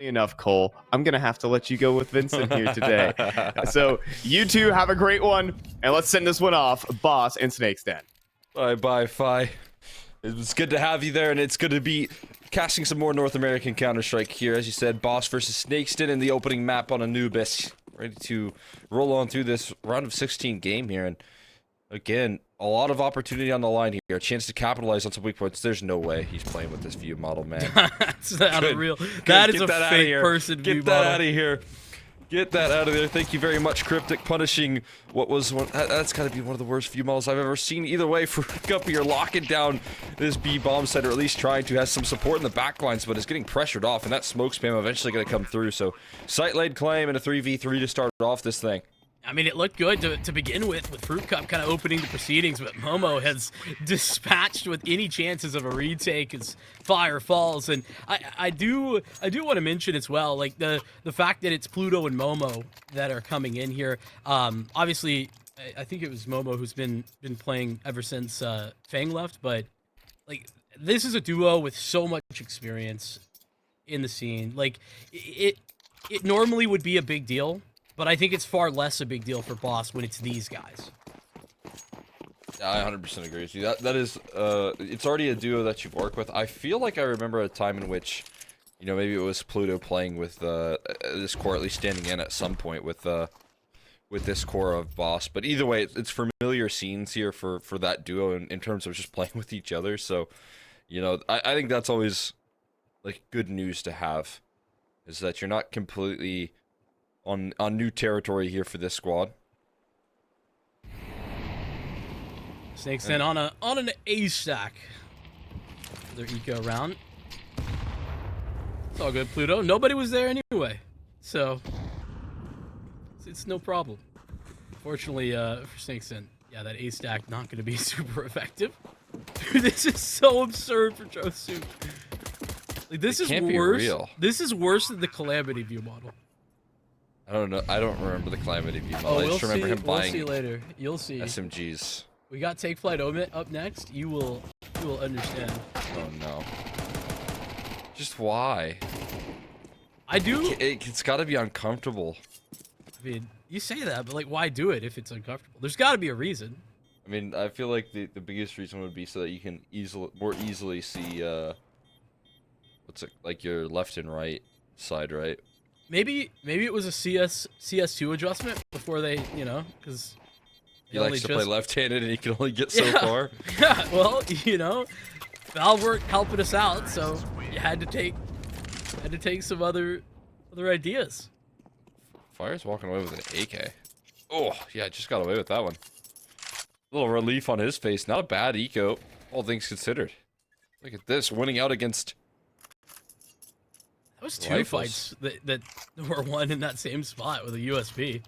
Enough, Cole. I'm gonna have to let you go with Vincent here today. So you two have a great one, and let's send this one off, Boss and Snake's Den. Bye, Fi. It was good to have you there, and it's good to be casting some more North American Counter-Strike here. As you said, Boss versus Snakeston in the opening map on Anubis. Ready to roll on through this round of 16 game here, and again, a lot of opportunity on the line here. A chance to capitalize on some weak points. There's no way he's playing with this view model, man. That's not a real. That is a fake person view model. Get that out of here. Get that out of there. Thank you very much, Cryptic, punishing what was one. That's got to be one of the worst view models I've ever seen. Either way, for Guppy, you're locking down this B bomb set, or at least trying to. Has some support in the backlines, but is getting pressured off, and that smoke spam eventually going to come through. So, site laid claim and a 3v3 to start off this thing. I mean, it looked good to begin with Fruit Cup kind of opening the proceedings, but Momo has dispatched with any chances of a retake as fire falls. And I do want to mention as well, like the fact that it's Pluto and Momo that are coming in here. Obviously, I think it was Momo who's been playing ever since Fang left, but like this is a duo with so much experience in the scene. Like it normally would be a big deal. But I think it's far less a big deal for Boss when it's these guys. Yeah, I 100% agree with you. That is, it's already a duo that you've worked with. I feel like I remember a time in which, you know, maybe it was Pluto playing with this core, at least standing in at some point with this core of Boss. But either way, it's familiar scenes here for that duo in terms of just playing with each other. So, you know, I think that's always like good news to have, is that you're not completely on new territory here for this squad. Snakes in on an A stack for their eco round. It's all good, Pluto. Nobody was there anyway, so it's no problem. Fortunately for Snakes in, yeah, that A stack not going to be super effective. Dude, this is so absurd for Josu. Like this is worse. This is worse than the Calamity view model. I don't know. I don't remember the Calamity view model. I just remember him buying. We'll see later. You'll see. SMGs. We got Take Flight Omit up next. You will understand. Oh no. Just why? I do. It's got to be uncomfortable. I mean, you say that, but like, why do it if it's uncomfortable? There's got to be a reason. I mean, I feel like the biggest reason would be so that you can more easily see what's it, like your left and right side, right? Maybe it was a CS2 adjustment before they, you know, because he likes to play left-handed and he can only get so far. Yeah, well, you know, Valve weren't helping us out, so you had to take some other ideas. Fire's walking away with an AK. Oh yeah, just got away with that one. A little relief on his face. Not a bad eco, all things considered. Look at this, winning out against. That was two fights that were won in that same spot with a USB.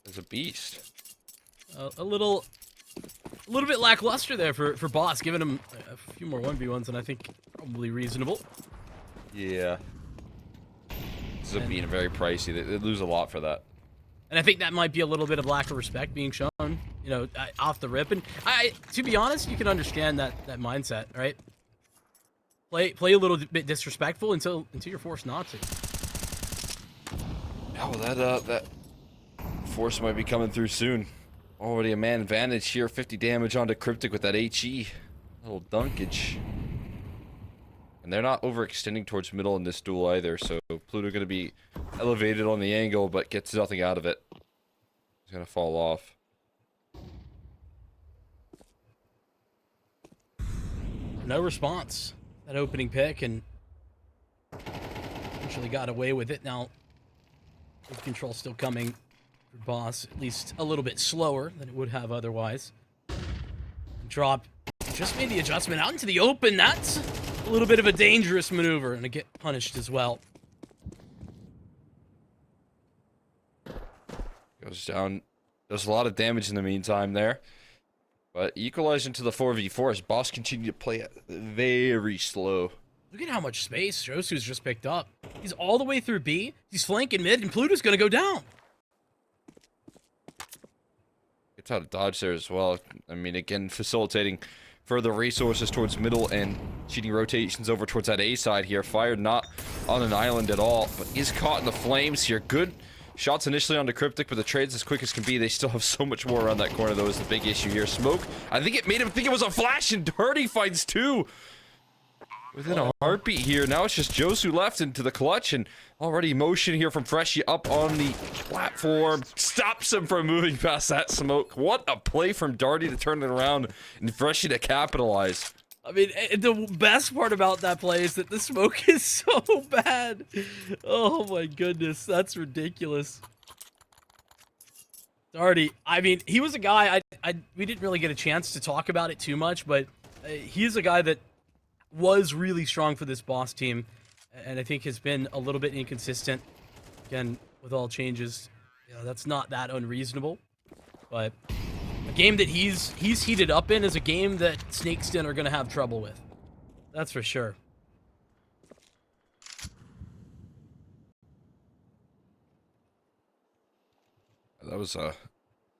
It's a beast. A little bit lackluster there for Boss, giving him a few more 1v1s, and I think probably reasonable. Yeah. This is being very pricey. They lose a lot for that. And I think that might be a little bit of lack of respect being shown, you know, off the rip. And to be honest, you can understand that mindset, right? Play a little bit disrespectful until you're forced not to. Yeah, well, that force might be coming through soon. Already a man advantage here. 50 damage onto Cryptic with that HE. Little dunkage. And they're not overextending towards middle in this duel either, so Pluto going to be elevated on the angle, but gets nothing out of it. He's going to fall off. No response. That opening pick, and eventually got away with it. Now, with control still coming for Boss, at least a little bit slower than it would have otherwise. Drop just made the adjustment out into the open. That's a little bit of a dangerous maneuver, and to get punished as well. Goes down. Does a lot of damage in the meantime there. But equalized into the 4v4 as Boss continued to play it very slow. Look at how much space Josu's just picked up. He's all the way through B. He's flanking mid, and Pluto's going to go down. Gets out of dodge there as well. I mean, again, facilitating further resources towards middle and Cheating rotations over towards that A side here. Fire not on an island at all, but is caught in the flames here. Good shots initially onto Cryptic, but the trades as quick as can be. They still have so much more around that corner, though, is the big issue here. Smoke, I think it made him think it was a flash, and Dirty finds two within a heartbeat here. Now it's just Josu left into the clutch, and already motion here from Freshie up on the platform. Stops him from moving past that smoke. What a play from Darty to turn it around and Freshie to capitalize. I mean, the best part about that play is that the smoke is so bad. Oh my goodness, that's ridiculous. Darty, I mean, he was a guy, we didn't really get a chance to talk about it too much, but he's a guy that was really strong for this Boss team, and I think has been a little bit inconsistent. Again, with all changes, you know, that's not that unreasonable, but a game that he's heated up in is a game that Snakeston are going to have trouble with. That's for sure. That was a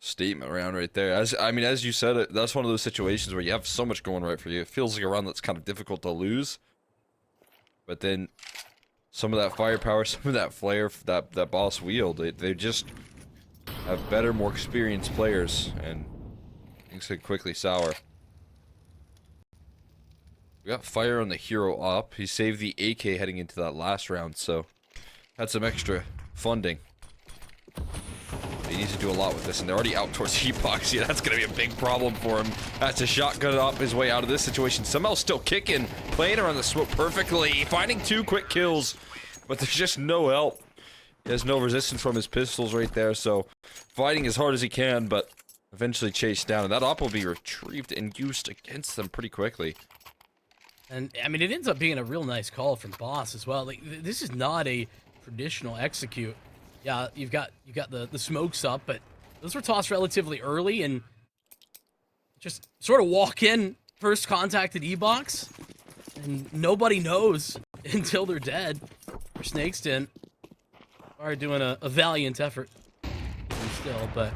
statement round right there. As you said, that's one of those situations where you have so much going right for you. It feels like a round that's kind of difficult to lose. But then some of that firepower, some of that flair that Boss wield, they just have better, more experienced players, and things could quickly sour. We got fire on the hero up. He saved the AK heading into that last round, so had some extra funding. He needs to do a lot with this, and they're already out towards Heatbox. Yeah, that's going to be a big problem for him. Has to shotgun up his way out of this situation. Somehow still kicking, playing around the smoke perfectly, finding two quick kills, but there's just no help. He has no resistance from his pistols right there, so fighting as hard as he can, but eventually chased down. And that op will be retrieved and used against them pretty quickly. And I mean, it ends up being a real nice call from Boss as well. Like, this is not a traditional execute. Yeah, you've got the smokes up, but those were tossed relatively early, and just sort of walk in, first contact at E-Box, and nobody knows until they're dead. For Snakeston are doing a valiant effort still, but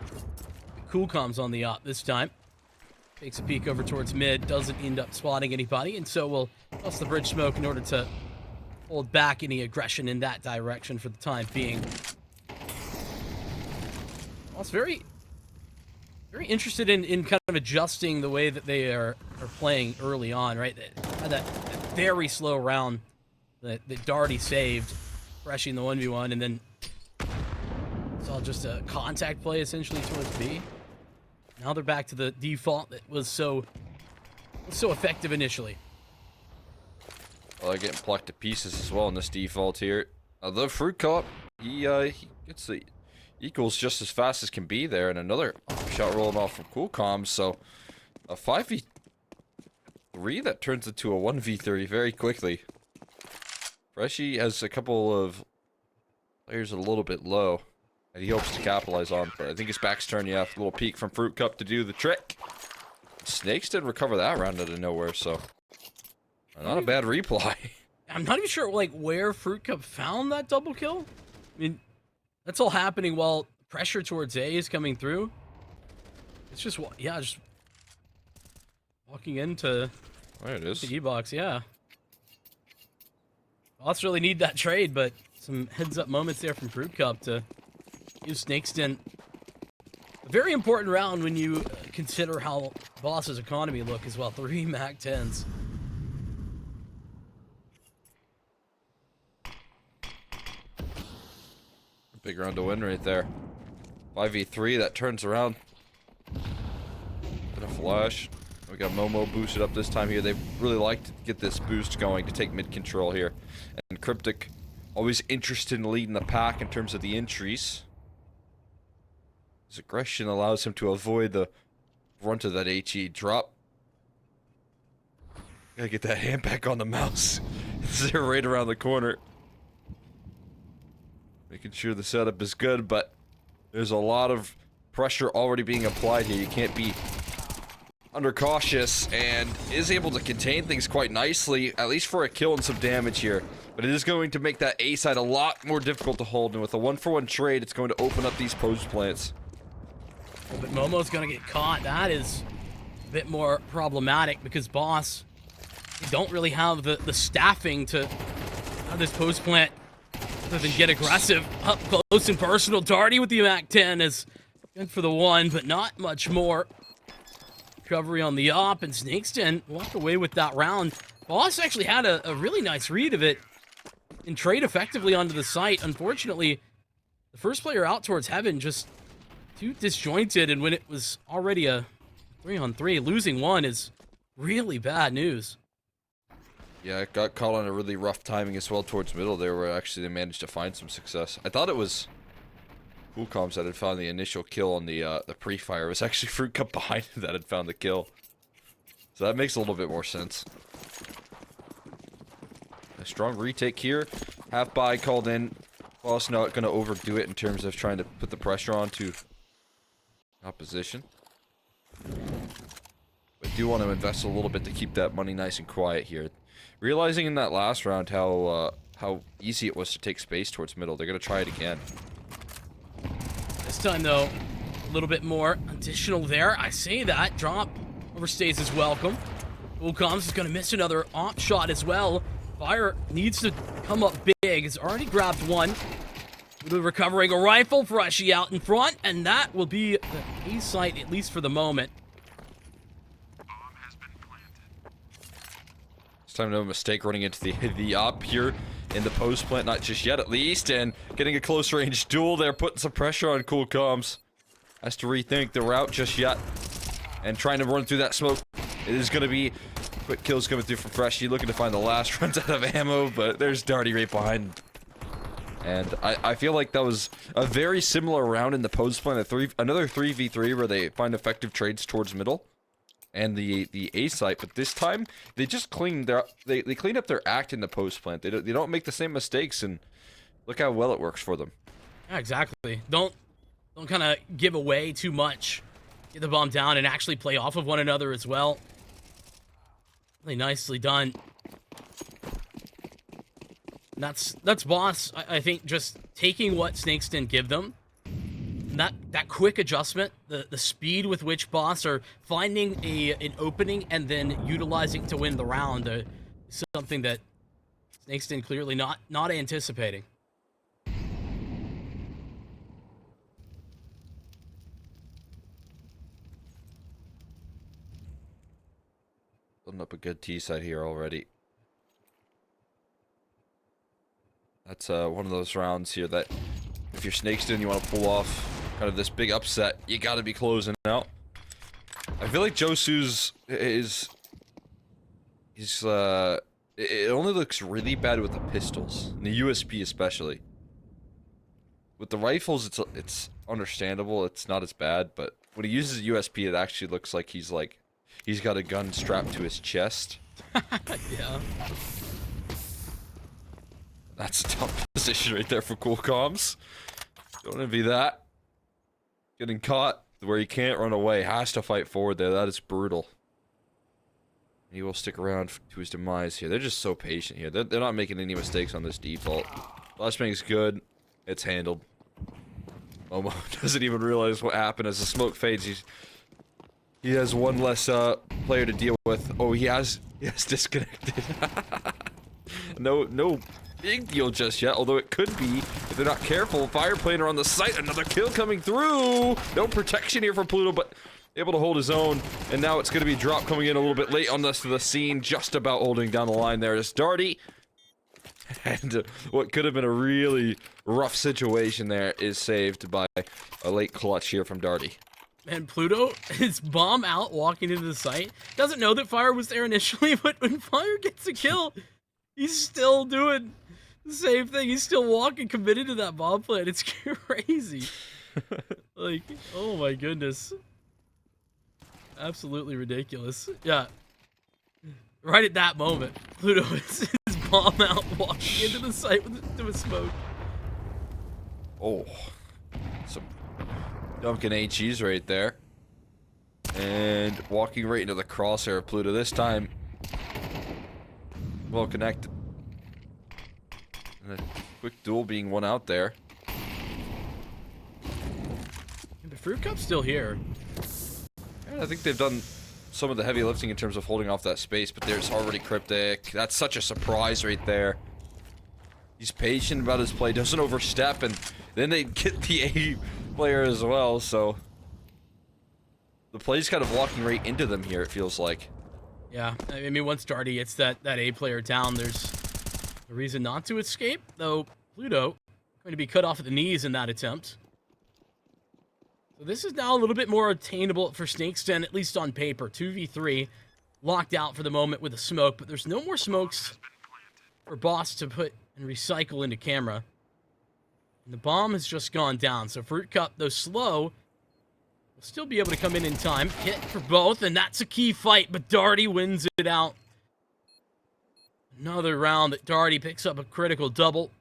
Coolcom's on the op this time. Takes a peek over towards mid, doesn't end up spotting anybody, and so will toss the bridge smoke in order to hold back any aggression in that direction for the time being. Well, it's very interested in kind of adjusting the way that they are playing early on, right? That very slow round that Darty saved, Freshie in the 1v1, and then it's all just a contact play essentially towards B. Now they're back to the default that was so effective initially. Well, they're getting plucked to pieces as well in this default here. The Fruit Cup, he gets the equals just as fast as can be there, and another shot rolling off from Coolcom, so a 5v3 that turns into a 1v3 very quickly. Freshie has a couple of players a little bit low that he hopes to capitalize on, but I think his back's turned. Yeah, a little peek from Fruit Cup to do the trick. Snakes did recover that round out of nowhere, so not a bad reply. I'm not even sure like where Fruit Cup found that double kill. I mean, that's all happening while pressure towards A is coming through. It's just, yeah, just walking into There it is. the E-Box, yeah. Boss really need that trade, but some heads-up moments there from Fruit Cup to give Snakeston a very important round when you consider how Boss's economy look as well. 3 MAC-10s. Big round to win right there. 5v3, that turns around. Bit of flash. We got Momo boosted up this time here. They really like to get this boost going to take mid control here. And Cryptic, always interested in leading the pack in terms of the entries. His aggression allows him to avoid the brunt of that HE drop. Gotta get that hand back on the mouse. They're right around the corner. Making sure the setup is good, but there's a lot of pressure already being applied here. You can't be under cautious, and is able to contain things quite nicely, at least for a kill and some damage here. But it is going to make that A side a lot more difficult to hold, and with a 1-for-1 trade, it's going to open up these post plants. But Momo's gonna get caught. That is a bit more problematic because Boss they don't really have the staffing to have this post plant other than get aggressive up close and personal. Darty with the MAC-10 is good for the one, but not much more. Recovery on the op, and Snakeston walked away with that round. Boss actually had a really nice read of it and trade effectively onto the site. Unfortunately, the first player out towards Heaven just too disjointed, and when it was already a 3-on-3, losing one is really bad news. Yeah, it got caught on a really rough timing as well towards middle there, where actually they managed to find some success. I thought it was Cool Comms that had found the initial kill on the pre-fire. It was actually Fruit Cup behind him that had found the kill. So that makes a little bit more sense. A strong retake here. Half buy called in. Boss not going to overdo it in terms of trying to put the pressure onto opposition. But do want to invest a little bit to keep that money nice and quiet here. Realizing in that last round how easy it was to take space towards middle, they're going to try it again. This time, though, a little bit more additional there. I say that. Drop overstays his welcome. Cool Comms is going to miss another op shot as well. Fire needs to come up big. Has already grabbed one. Recovering a rifle. Freshie out in front. And that will be the A site, at least for the moment. This time, no mistake running into the op here in the post plant. Not just yet, at least. And getting a close range duel there. Putting some pressure on Cool Comms. Has to rethink the route just yet. And trying to run through that smoke. It is going to be quick kills coming through from Freshie. Looking to find the last runs out of ammo. But there's Darty right behind. And I feel like that was a very similar round in the post plant. Another 3v3 where they find effective trades towards middle. And the A site, but this time they just clean they clean up their act in the post plant. They don't make the same mistakes, and look how well it works for them. Yeah, exactly. Don't kind of give away too much. Get the bomb down and actually play off of one another as well. Really nicely done. And that's Boss. I think just taking what Snakeston give them. That quick adjustment, the speed with which Boss are finding an opening and then utilizing to win the round is something that Snakeston clearly not anticipating. Building up a good T side here already. That's one of those rounds here that if you're Snakeston, you want to pull off kind of this big upset, you got to be closing out. I feel like Josu's it only looks really bad with the pistols, and the USP especially. With the rifles, it's understandable, it's not as bad, but when he uses a USP, it actually looks like he's got a gun strapped to his chest. Yeah. That's a tough position right there for Cool Comms. Don't envy that. Getting caught where he can't run away, has to fight forward there. That is brutal. He will stick around to his demise here. They're just so patient here. They're not making any mistakes on this default. Flashbang's good. It's handled. Momo doesn't even realize what happened as the smoke fades. He has one less player to deal with. Oh, he has disconnected. No big deal just yet, although it could be if they're not careful. Fire planer on the site, another kill coming through. No protection here for Pluto, but able to hold his own. And now it's going to be drop coming in a little bit late on this to the scene, just about holding down the line there is Darty. And what could have been a really rough situation there is saved by a late clutch here from Darty. And Pluto is bomb out walking into the site. Doesn't know that Fire was there initially, but when Fire gets a kill, he's still doing the same thing. He's still walking, committed to that bomb plant. It's crazy. Like, oh my goodness. Absolutely ridiculous. Yeah. Right at that moment, Pluto is bomb out, walking into the site with a smoke. Oh. Some Duncan HEs right there. And walking right into the crosshair of Pluto this time. Well connected. And a quick duel being won out there. And the Fruit Cup's still here. I think they've done some of the heavy lifting in terms of holding off that space, but there's already Cryptic. That's such a surprise right there. He's patient about his play, doesn't overstep, and then they get the A player as well, so the play's kind of walking right into them here, it feels like. Yeah, I mean, once Darty gets that A player down, there's a reason not to escape, though Pluto going to be cut off at the knees in that attempt. So this is now a little bit more attainable for Snake's Den, at least on paper. 2v3, locked out for the moment with a smoke, but there's no more smokes for Boss to put and recycle into camera. And the bomb has just gone down, so Fruit Cup, though slow, will still be able to come in time. Hit for both, and that's a key fight, but Darty wins it out. Another round that Darty picks up a critical double.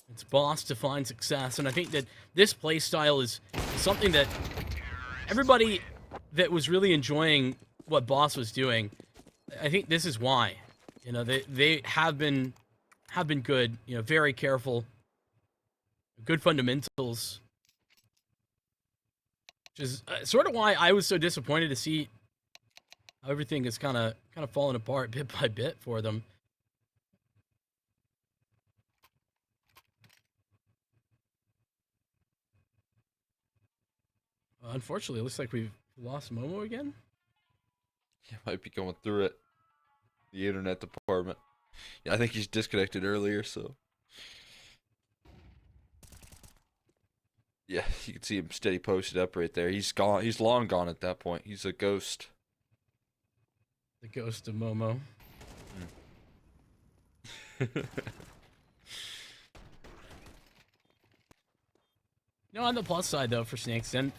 It's Boss to find success, and I think that this play style is something that everybody that was really enjoying what Boss was doing, I think this is why. You know, they have been good, you know, very careful, good fundamentals, which is sort of why I was so disappointed to see how everything is kind of falling apart bit by bit for them. Unfortunately, it looks like we've lost Momo again. Yeah, might be going through it. The internet department. Yeah, I think he's disconnected earlier, so. Yeah, you can see him steady posted up right there. He's gone. He's long gone at that point. He's a ghost. The ghost of Momo. No, on the plus side, though, for Snake's Den,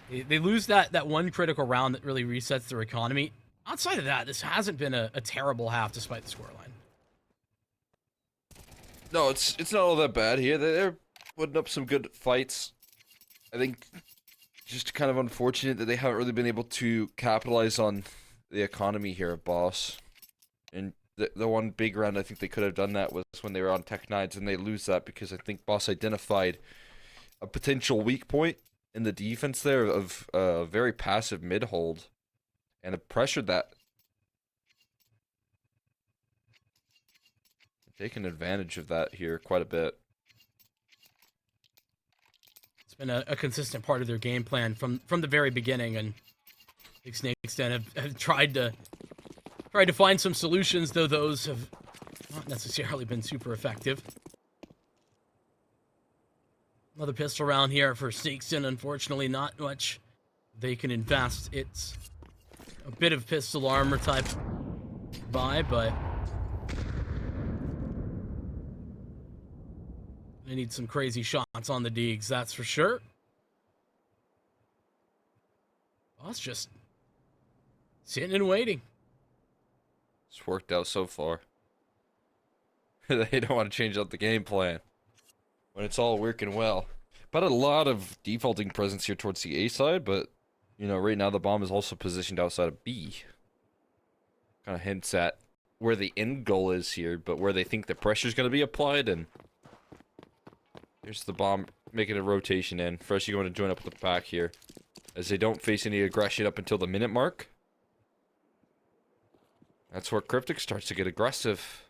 they lose that one critical round that really resets their economy. Outside of that, this hasn't been a terrible half despite the scoreline. No, it's not all that bad here. They're putting up some good fights. I think just kind of unfortunate that they haven't really been able to capitalize on the economy here at Boss. And the one big round I think they could have done that was when they were on Tech 9s, and they lose that because I think Boss identified a potential weak point in the defense there of a very passive mid hold, and it pressured that. Taking advantage of that here quite a bit. It's been a consistent part of their game plan from the very beginning, and Big Snake's Den have tried to find some solutions, though those have not necessarily been super effective. Another pistol round here for Snake's Den. Unfortunately, not much they can invest. It's a bit of pistol armor type buy, but they need some crazy shots on the Deegs, that's for sure. Boss just sitting and waiting. It's worked out so far. They don't want to change up the game plan when it's all working well. But a lot of defaulting presence here towards the A side, but you know, right now the bomb is also positioned outside of B. Kind of hints at where the end goal is here, but where they think the pressure is going to be applied. And here's the bomb making a rotation in. Freshie going to join up with the pack here, as they don't face any aggression up until the minute mark. That's where Cryptic starts to get aggressive.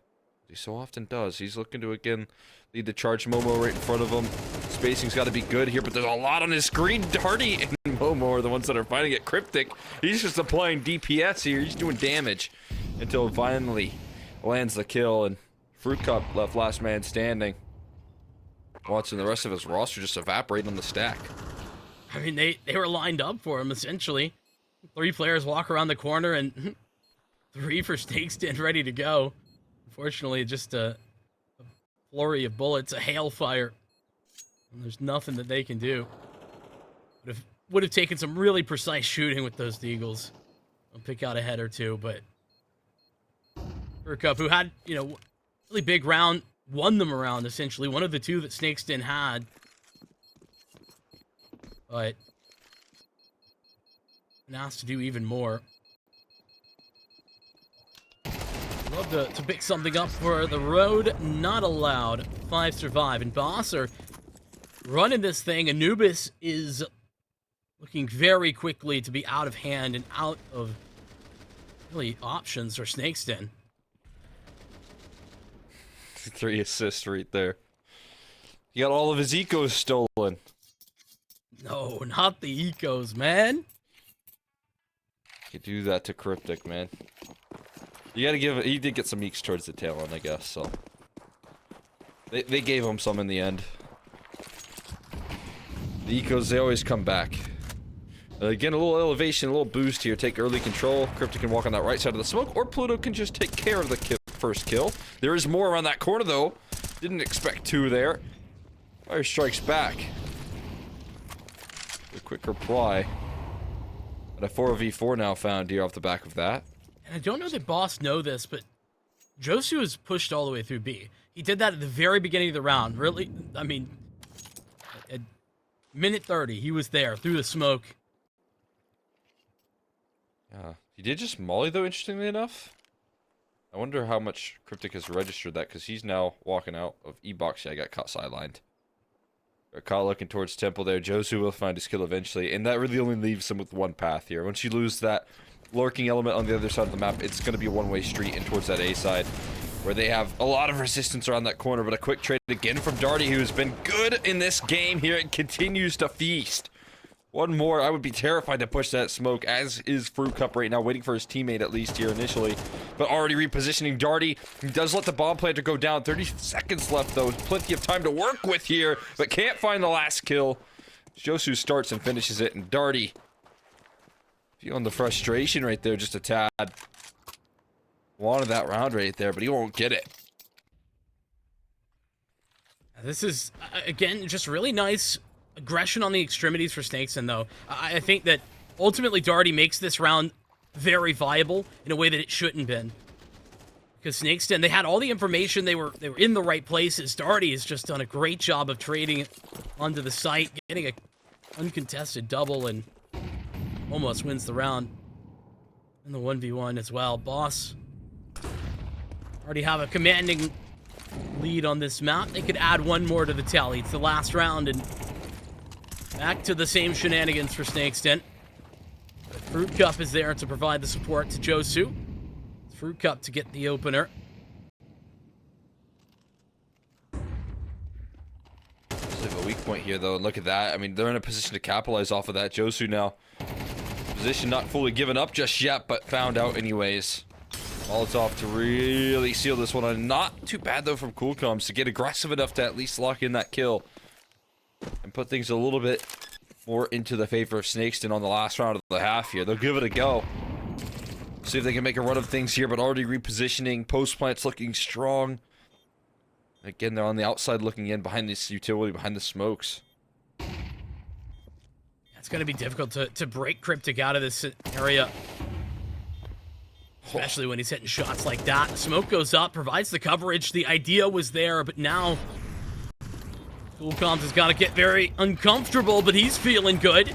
He so often does. He's looking to, again, lead the charge. Momo right in front of him. Spacing's got to be good here, but there's a lot on his screen. Darty and Momo are the ones that are fighting it. Cryptic, he's just applying DPS here. He's doing damage until it finally lands the kill, and Fruit Cup left last man standing. Watching the rest of his roster just evaporate on the stack. I mean, they were lined up for him, essentially. 3 players walk around the corner, and 3 for Snake's Den ready to go. Unfortunately, just a flurry of bullets, a hailfire. And there's nothing that they can do. Would have taken some really precise shooting with those Deagles. I'll pick out a head or two, but Cup, who had, you know, really big round, won them around, essentially. One of the 2 that Snake's Den had. But been asked to do even more. Love to pick something up for the road. Not allowed. 5 survive. And Boss are running this thing. Anubis is looking very quickly to be out of hand and out of really options for Snakeston. 3 assists right there. He got all of his ecos stolen. No, not the ecos, man. You do that to Cryptic, man. You gotta give it. He did get some eeks towards the tail end, I guess, so. They gave him some in the end. The ecos, they always come back. Again, a little elevation, a little boost here. Take early control. Cryptic can walk on that right side of the smoke, or Pluto can just take care of the first kill. There is more around that corner, though. Didn't expect 2 there. Fire strikes back. A quick reply. But a 4v4 now found here off the back of that. And I don't know that Boss know this, but Josu was pushed all the way through B. He did that at the very beginning of the round. Really, I mean, at minute 30, he was there through the smoke. Yeah, he did just molly though, interestingly enough. I wonder how much Cryptic has registered that, because he's now walking out of E-box. Yeah, I got caught sidelined. Got caught looking towards Temple there. Josu will find his kill eventually, and that really only leaves him with one path here. Once you lose that lurking element on the other side of the map, it's going to be a one-way street in towards that A side, where they have a lot of resistance around that corner. But a quick trade again from Darty, who's been good in this game here and continues to feast. One more, I would be terrified to push that smoke, as is Fruit Cup right now, waiting for his teammate at least here initially. But already repositioning Darty. He does let the bomb planter go down. 30 seconds left, though. Plenty of time to work with here, but can't find the last kill. Josu starts and finishes it, and Darty feeling the frustration right there just a tad. Wanted that round right there, but he won't get it. This is, again, just really nice aggression on the extremities for Snakeston, though. I think that ultimately Darty makes this round very viable in a way that it shouldn't been. Because Snakeston, they had all the information, they were in the right places. Darty has just done a great job of trading it onto the site, getting a uncontested double, and almost wins the round. And the 1v1 as well. Boss already have a commanding lead on this map. They could add one more to the tally. It's the last round, and back to the same shenanigans for Snakeston. Fruit Cup is there to provide the support to Josu. Fruit Cup to get the opener. They have a weak point here, though, and look at that. I mean, they're in a position to capitalize off of that. Josu now, position not fully given up just yet, but found out anyways. Molotov to really seal this one on. Not too bad, though, from Coolcoms to get aggressive enough to at least lock in that kill and put things a little bit more into the favor of Snakeston on the last round of the half here. They'll give it a go. See if they can make a run of things here, but already repositioning. Post plant's looking strong. Again, they're on the outside looking in behind this utility, behind the smokes. It's going to be difficult to break Cryptic out of this area. Especially when he's hitting shots like that. The smoke goes up, provides the coverage. The idea was there, but now Coolcoms has got to get very uncomfortable, but he's feeling good.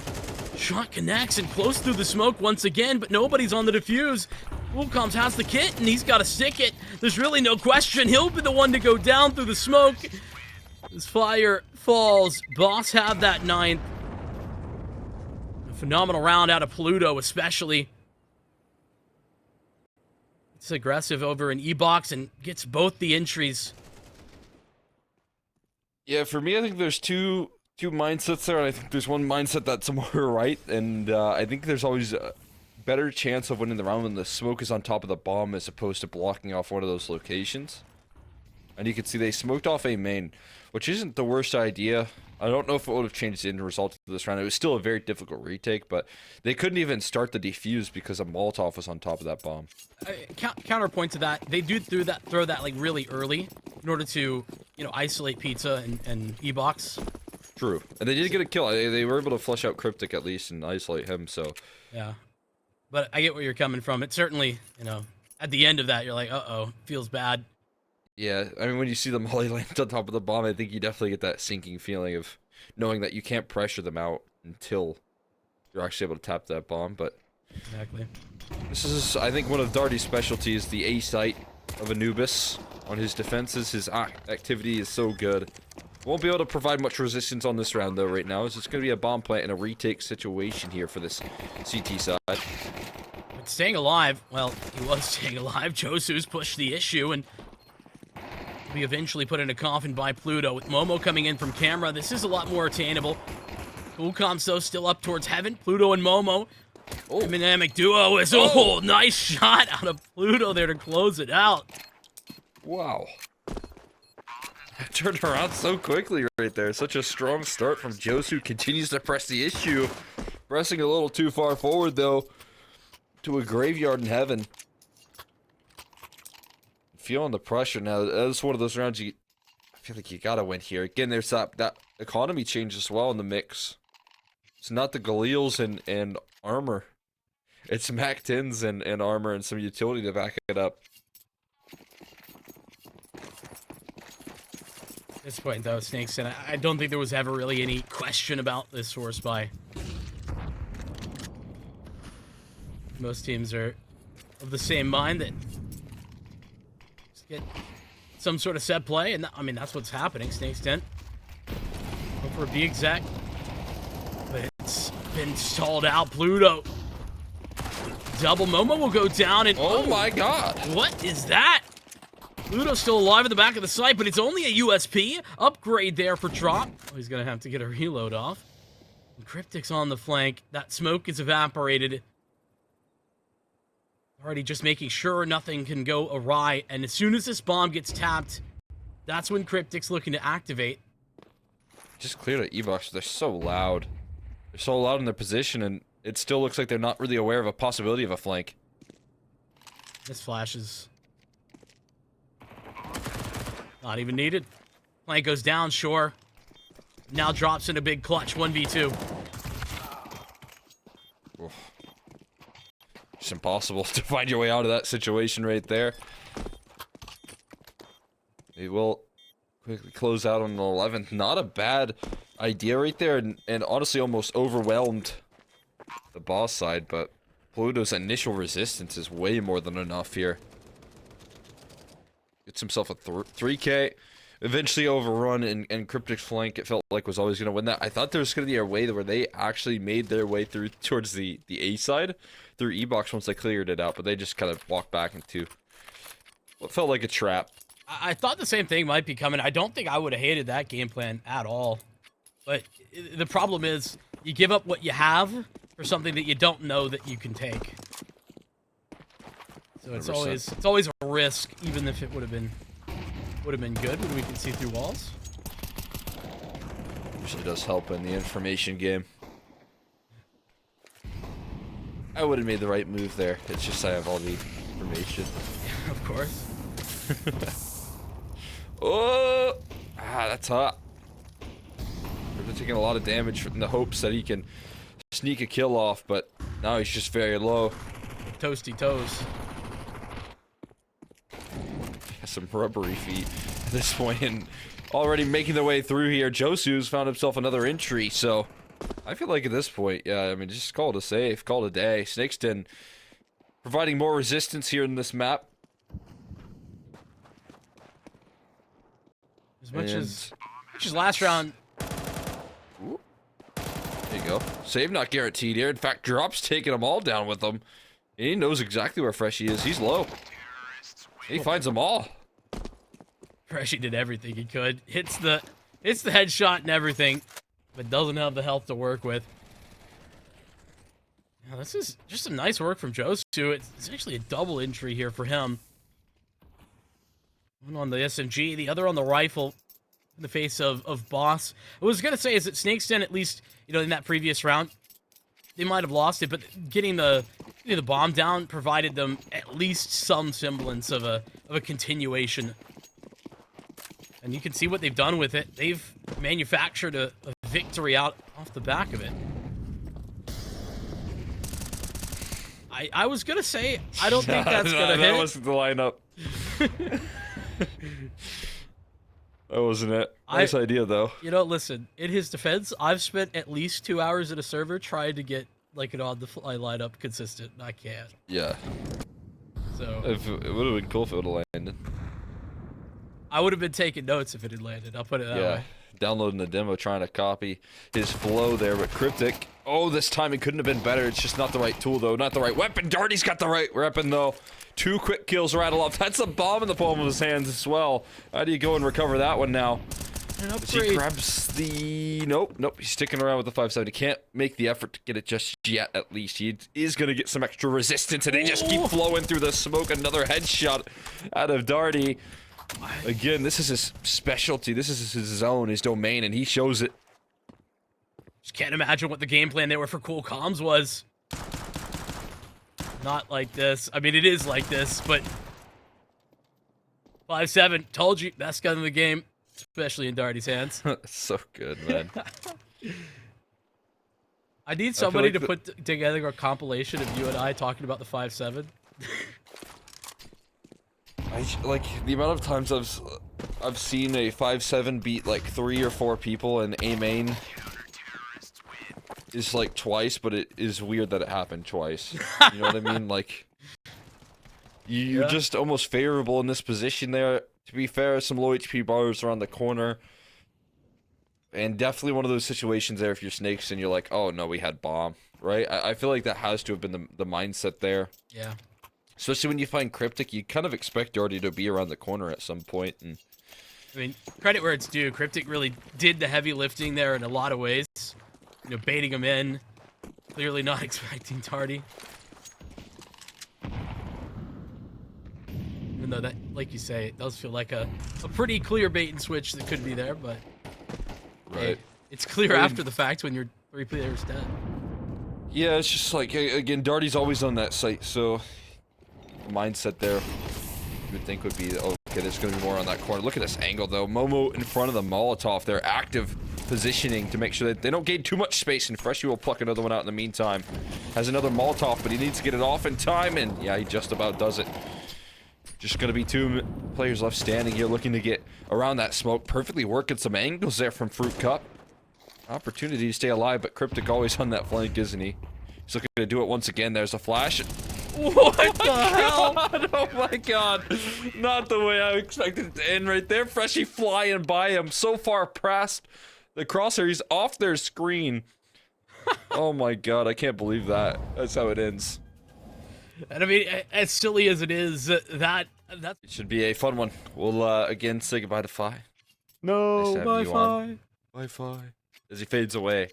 Shot connects and close through the smoke once again, but nobody's on the defuse. Coolcoms has the kit, and he's got to stick it. There's really no question. He'll be the one to go down through the smoke. As fire falls, Boss have that 9th. A phenomenal round out of Pluto, especially. It's aggressive over in E-box and gets both the entries. Yeah, for me, I think there's two mindsets there, and I think there's one mindset that's more right, and I think there's always a better chance of winning the round when the smoke is on top of the bomb as opposed to blocking off one of those locations. And you can see they smoked off A main, which isn't the worst idea. I don't know if it would have changed the end result of this round. It was still a very difficult retake, but they couldn't even start the defuse because a Molotov was on top of that bomb. Counterpoint to that, they do throw that like really early in order to, you know, isolate Pizza and E-box. True, and they did get a kill. They were able to flush out Cryptic at least and isolate him. So yeah, but I get where you're coming from. It certainly, you know, at the end of that, you're like, uh-oh, feels bad. Yeah, I mean, when you see the molly land on top of the bomb, I think you definitely get that sinking feeling of knowing that you can't pressure them out until you're actually able to tap that bomb. But exactly, this is, I think, one of Darty's specialties, the A site of Anubis on his defenses. His activity is so good. Won't be able to provide much resistance on this round, though, right now. It's just going to be a bomb plant and a retake situation here for this CT side. But staying alive, well, he was staying alive. Josu's pushed the issue, and we eventually put in a coffin by Pluto. With Momo coming in from camera, this is a lot more attainable. Coolcom's, though, still up towards heaven. Pluto and Momo. Oh. Dynamic duo is, oh, nice shot out of Pluto there to close it out. Wow. Turned around so quickly right there. Such a strong start from Josu. Continues to press the issue. Pressing a little too far forward, though, to a graveyard in heaven. Feeling the pressure now. That's one of those rounds I feel like you gotta win here. Again, there's that economy change as well in the mix. It's not the Galils and armor. It's Mac 10s and armor and some utility to back it up. At this point, though, Snakes, and I don't think there was ever really any question about this source buy. Most teams are of the same mind that just get some sort of set play, and I mean, that's what's happening. Snake's Tent. Go for a B exec, but it's been stalled out. Pluto. Double Momo will go down, and oh my god! What is that? Pluto's still alive at the back of the site, but it's only a USP upgrade there for Drop. Oh, he's gonna have to get a reload off. And Cryptic's on the flank. That smoke is evaporated. Already just making sure nothing can go awry, and as soon as this bomb gets tapped, that's when Cryptic's looking to activate. Just cleared an E-box. They're so loud. They're so loud in their position, and it still looks like they're not really aware of a possibility of a flank. This flashes. Not even needed. Flank goes down, sure. Now drops in a big clutch, 1v2. Oof. It's impossible to find your way out of that situation right there. They will quickly close out on the 11th. Not a bad idea right there, and honestly almost overwhelmed the boss side, but Pluto's initial resistance is way more than enough here. Gets himself a 3K. Eventually overrun, and Cryptic's flank, it felt like, was always going to win that. I thought there was going to be a way where they actually made their way through towards the A side through E-box once they cleared it out, but they just kind of walked back into what felt like a trap. I thought the same thing might be coming. I don't think I would have hated that game plan at all. But the problem is, you give up what you have for something that you don't know that you can take. So it's 100%. always a risk, even if it would have been good when we can see through walls. Usually does help in the information game. I would have made the right move there. It's just I have all the information. Of course. Oh! Ah, that's hot. They're taking a lot of damage in the hopes that he can sneak a kill off, but now he's just very low. Toasty toes. Has some rubbery feet at this point, and already making their way through here. Josu's found himself another entry, so I feel like at this point, yeah, I mean, just call it a safe, call it a day. Snakeston providing more resistance here in this map. As much as last round. Ooh. There you go. Save not guaranteed here. In fact, Drop's taking them all down with him. And he knows exactly where Freshie is. He's low. He finds them all. Freshie did everything he could. Hits the headshot and everything, but doesn't have the health to work with. Now, this is just some nice work from Josu. It's actually a double entry here for him. One on the SMG, the other on the rifle in the face of Boss. I was going to say is that Snake's Den, at least, you know, in that previous round, they might have lost it, but getting the bomb down provided them at least some semblance of a continuation. And you can see what they've done with it. They've manufactured a victory out off the back of it. I was going to say, I don't think that's going to hit. That wasn't the lineup. That wasn't it. Nice idea, though. You know, listen, in his defense, I've spent at least 2 hours at a server trying to get, like, an on-the-fly lineup consistent. I can't. Yeah. So It would have been cool if it would have landed. I would have been taking notes if it had landed. I'll put it that way. downloading the demo, trying to copy his flow there, but Cryptic, oh, this time it couldn't have been better. It's just not the right tool, though. Not the right weapon. Darty's got the right weapon, though. 2 quick kills rattle off. That's a bomb in the palm of his hands as well. How do you go and recover that one now? As he grabs the... Nope. He's sticking around with the 5.7. He can't make the effort to get it just yet, at least. He is going to get some extra resistance, and they just keep flowing through the smoke. Another headshot out of Darty. Again, this is his specialty. This is his zone, his domain, and he shows it. Just can't imagine what the game plan they were for Cool Comms was. Not like this. I mean, it is like this, but 5.7, told you, best gun in the game, especially in Darty's hands. So good, man. I need somebody to put together a compilation of you and I talking about the 5.7. Like the amount of times I've seen a 5.7 beat like 3 or 4 people, and A main is like twice, but it is weird that it happened twice. You know what I mean? Like you're just almost favorable in this position there. To be fair, some low HP bars around the corner, and definitely one of those situations there. If you're Snakes and you're like, oh no, we had bomb, right? I feel like that has to have been the mindset there. Yeah. Especially when you find Cryptic, you kind of expect Darty to be around the corner at some point. And I mean, credit where it's due. Cryptic really did the heavy lifting there in a lot of ways. You know, baiting him in. Clearly not expecting Darty. Even though that, like you say, it does feel like a pretty clear bait and switch that could be there, but right. Hey, it's clear after the fact when you're 3 players dead. Yeah, it's just like, again, Darty's always on that site, so the mindset there you would think would be, okay, there's going to be more on that corner. Look at this angle, though. Momo in front of the Molotov. They're active positioning to make sure that they don't gain too much space, and Freshie will pluck another one out in the meantime. Has another Molotov, but he needs to get it off in time, and yeah, he just about does it. Just going to be 2 players left standing here looking to get around that smoke. Perfectly working some angles there from Fruit Cup. Opportunity to stay alive, but Cryptic always on that flank, isn't he? He's looking to do it once again. There's a flash. What the hell? Oh my god. Not the way I expected it to end right there. Freshie flying by him so far past the crosshair. He's off their screen. Oh my god, I can't believe that. That's how it ends. And I mean, as silly as it is, that It should be a fun one. We'll again say goodbye to Fi. No, Bye, Fi. As he fades away.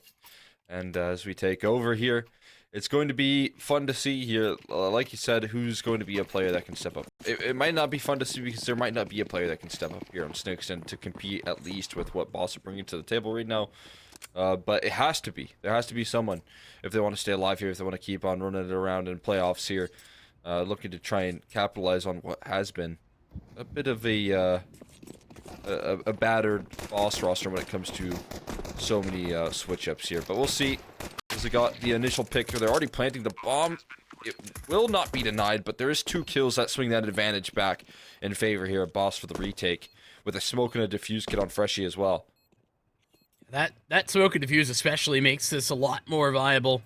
And as we take over here, it's going to be fun to see here, like you said, who's going to be a player that can step up. It might not be fun to see because there might not be a player that can step up here on Snakes and to compete at least with what Boss are bringing to the table right now. But it has to be. There has to be someone if they want to stay alive here, if they want to keep on running it around in playoffs here, looking to try and capitalize on what has been a bit of a battered Boss roster when it comes to so many switch-ups here. But we'll see. As they got the initial pick, they're already planting the bomb. It will not be denied, but there is 2 kills that swing that advantage back in favor here of Boss for the retake, with a smoke and a defuse kit on Freshie as well. That smoke and defuse especially makes this a lot more viable.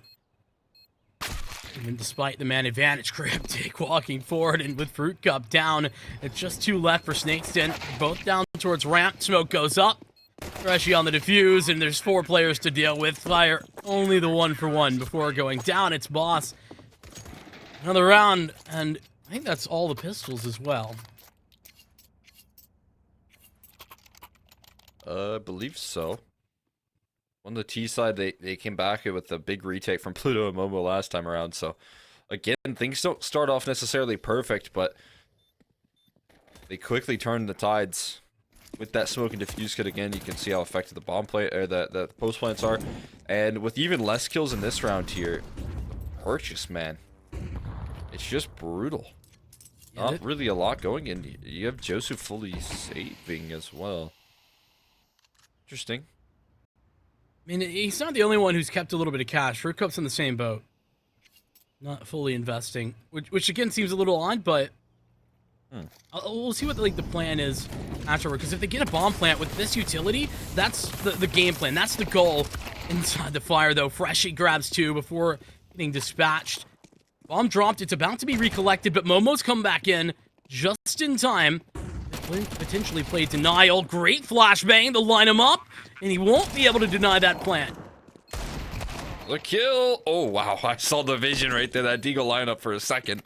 Even despite the man advantage, Cryptic walking forward, and with Fruit Cup down, it's just 2 left for Snakeston. Both down towards ramp. Smoke goes up. Freshie on the defuse, and there's 4 players to deal with. Fire only the 1-for-1 before going down. It's Boss. Another round, and I think that's all the pistols as well. I believe so. On the T side, they came back with a big retake from Pluto and Momo last time around. So, again, things don't start off necessarily perfect, but they quickly turn the tides. With that smoke and defuse kit again, you can see how effective the bomb play or the post plants are. And with even less kills in this round here, Purchase, man, it's just brutal. Yeah, Not really a lot going in. You have Joseph fully saving as well. Interesting. I mean, he's not the only one who's kept a little bit of cash. Fruit Cup's in the same boat. Not fully investing, which again seems a little odd, but we'll see what the plan is afterward. Because if they get a bomb plant with this utility, that's the game plan. That's the goal inside the fire, though. Freshie grabs 2 before getting dispatched. Bomb dropped. It's about to be recollected, but Momo's come back in just in time. potentially play denial. Great flashbang to line him up, and he won't be able to deny that plant. The kill. Oh, wow. I saw the vision right there. That Deagle lineup for a second.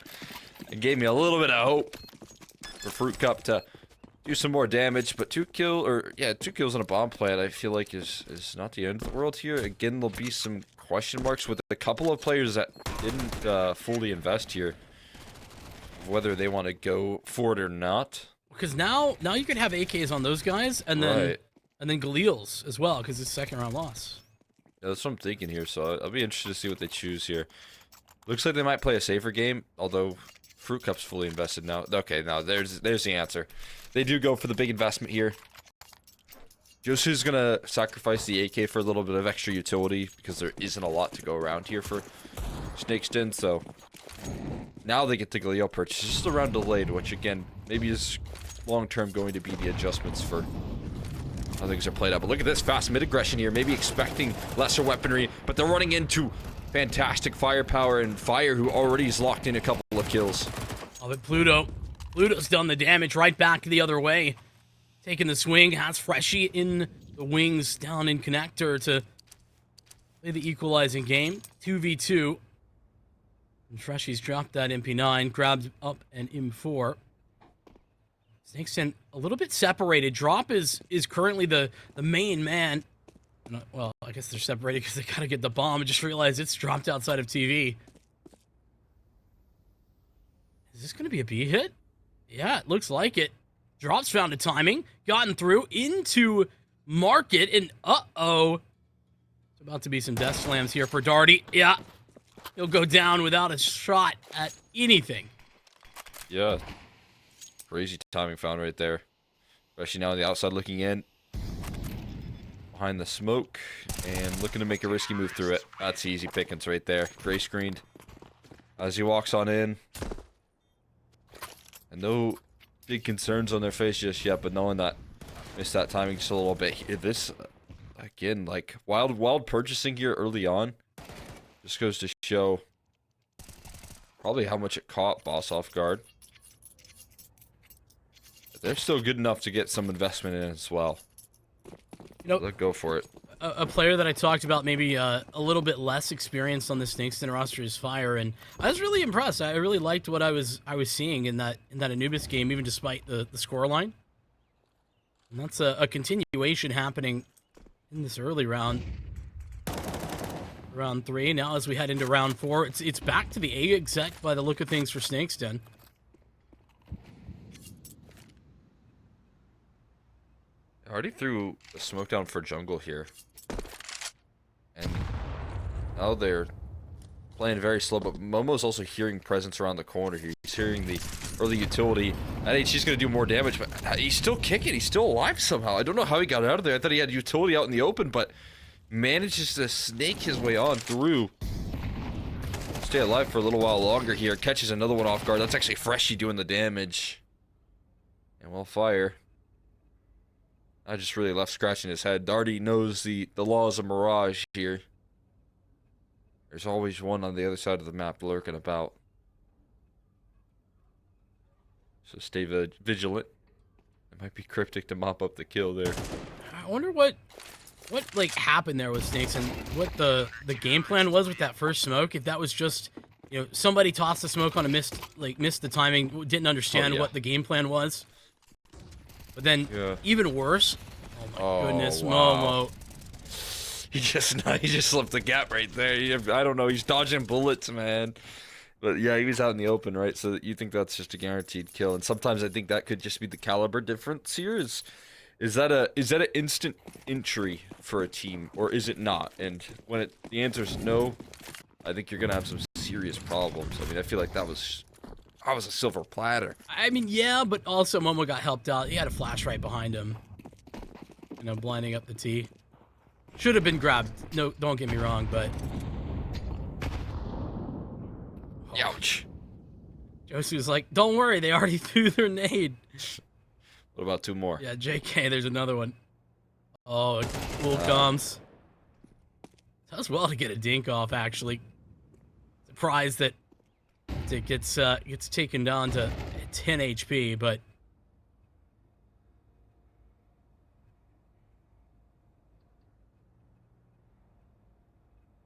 It gave me a little bit of hope for Fruit Cup to do some more damage. But two kills on a bomb plant, I feel like is not the end of the world here. Again, there'll be some question marks with a couple of players that didn't fully invest here, whether they want to go for it or not. Because now you could have AKs on those guys, and then Galil's as well, because it's a second round loss. Yeah, that's what I'm thinking here, so I'll be interested to see what they choose here. Looks like they might play a safer game, although Fruit Cup's fully invested now. Okay, now there's the answer. They do go for the big investment here. Josu's gonna sacrifice the AK for a little bit of extra utility, because there isn't a lot to go around here for Snakeston, so now they get the Galil purchase. Just a round delayed, which again, maybe is long-term going to be the adjustments for how things are played out. But look at this fast mid-aggression here, maybe expecting lesser weaponry, but they're running into fantastic firepower and Fire, who already has locked in a couple of kills. Oh, but Pluto's done the damage right back the other way. Taking the swing, has Freshie in the wings down in connector to play the equalizing game. 2v2. And Freshie's dropped that MP9, grabbed up an M4. Snakeston a little bit separated. Drop is currently the main man. Well, I guess they're separated because they gotta get the bomb. I just realized it's dropped outside of TV. Is this gonna be a B hit? Yeah, it looks like it. Drop's found a timing, gotten through into Market, and uh-oh. It's about to be some death slams here for Darty. Yeah, he'll go down without a shot at anything. Yeah. Crazy timing found right there. Especially now on the outside looking in. Behind the smoke. And looking to make a risky move through it. That's easy pickings right there. Gray screened. As he walks on in. And no big concerns on their face just yet. But knowing that missed that timing just a little bit. This, again, like wild purchasing here early on. Just goes to show probably how much it caught Boss off guard. They're still good enough to get some investment in as well. You know, let's go for it. A player that I talked about, maybe a little bit less experienced on the Snakeston roster, is Fire, and I was really impressed. I really liked what I was seeing in that Anubis game, even despite the scoreline. And that's a continuation happening in this early round. Round 3. Now as we head into round 4, it's back to the A exec by the look of things for Snakeston. I already threw a smoke down for jungle here. And now they're playing very slow, but Momo's also hearing presence around the corner here. He's hearing the early utility. I think she's going to do more damage, but he's still kicking. He's still alive somehow. I don't know how he got out of there. I thought he had utility out in the open, but manages to snake his way on through. Stay alive for a little while longer here. Catches another one off guard. That's actually Freshie doing the damage. And well, Fire. I just really left scratching his head. Darty knows the laws of Mirage here. There's always one on the other side of the map lurking about. So stay vigilant. It might be Cryptic to mop up the kill there. I wonder what like happened there with Snakes and what the game plan was with that first smoke. If that was just, you know, somebody tossed the smoke on a missed the timing, didn't understand what the game plan was. But then, even worse, oh my goodness, wow. Momo. He just slipped the gap right there. I don't know, he's dodging bullets, man. But yeah, he was out in the open, right? So you think that's just a guaranteed kill. And sometimes I think that could just be the caliber difference here. Is that an instant entry for a team, or is it not? And when the answer is no, I think you're gonna have some serious problems. I mean, I feel like that was a silver platter. I mean, yeah, but also Momo got helped out. He had a flash right behind him. You know, blinding up the T. Should have been grabbed. No, don't get me wrong, but... Ouch. Josu's like, don't worry, they already threw their nade. What about two more? Yeah, JK, there's another one. Oh, cool comes. Does well to get a dink off, actually. Surprised that it gets taken down to 10 HP, but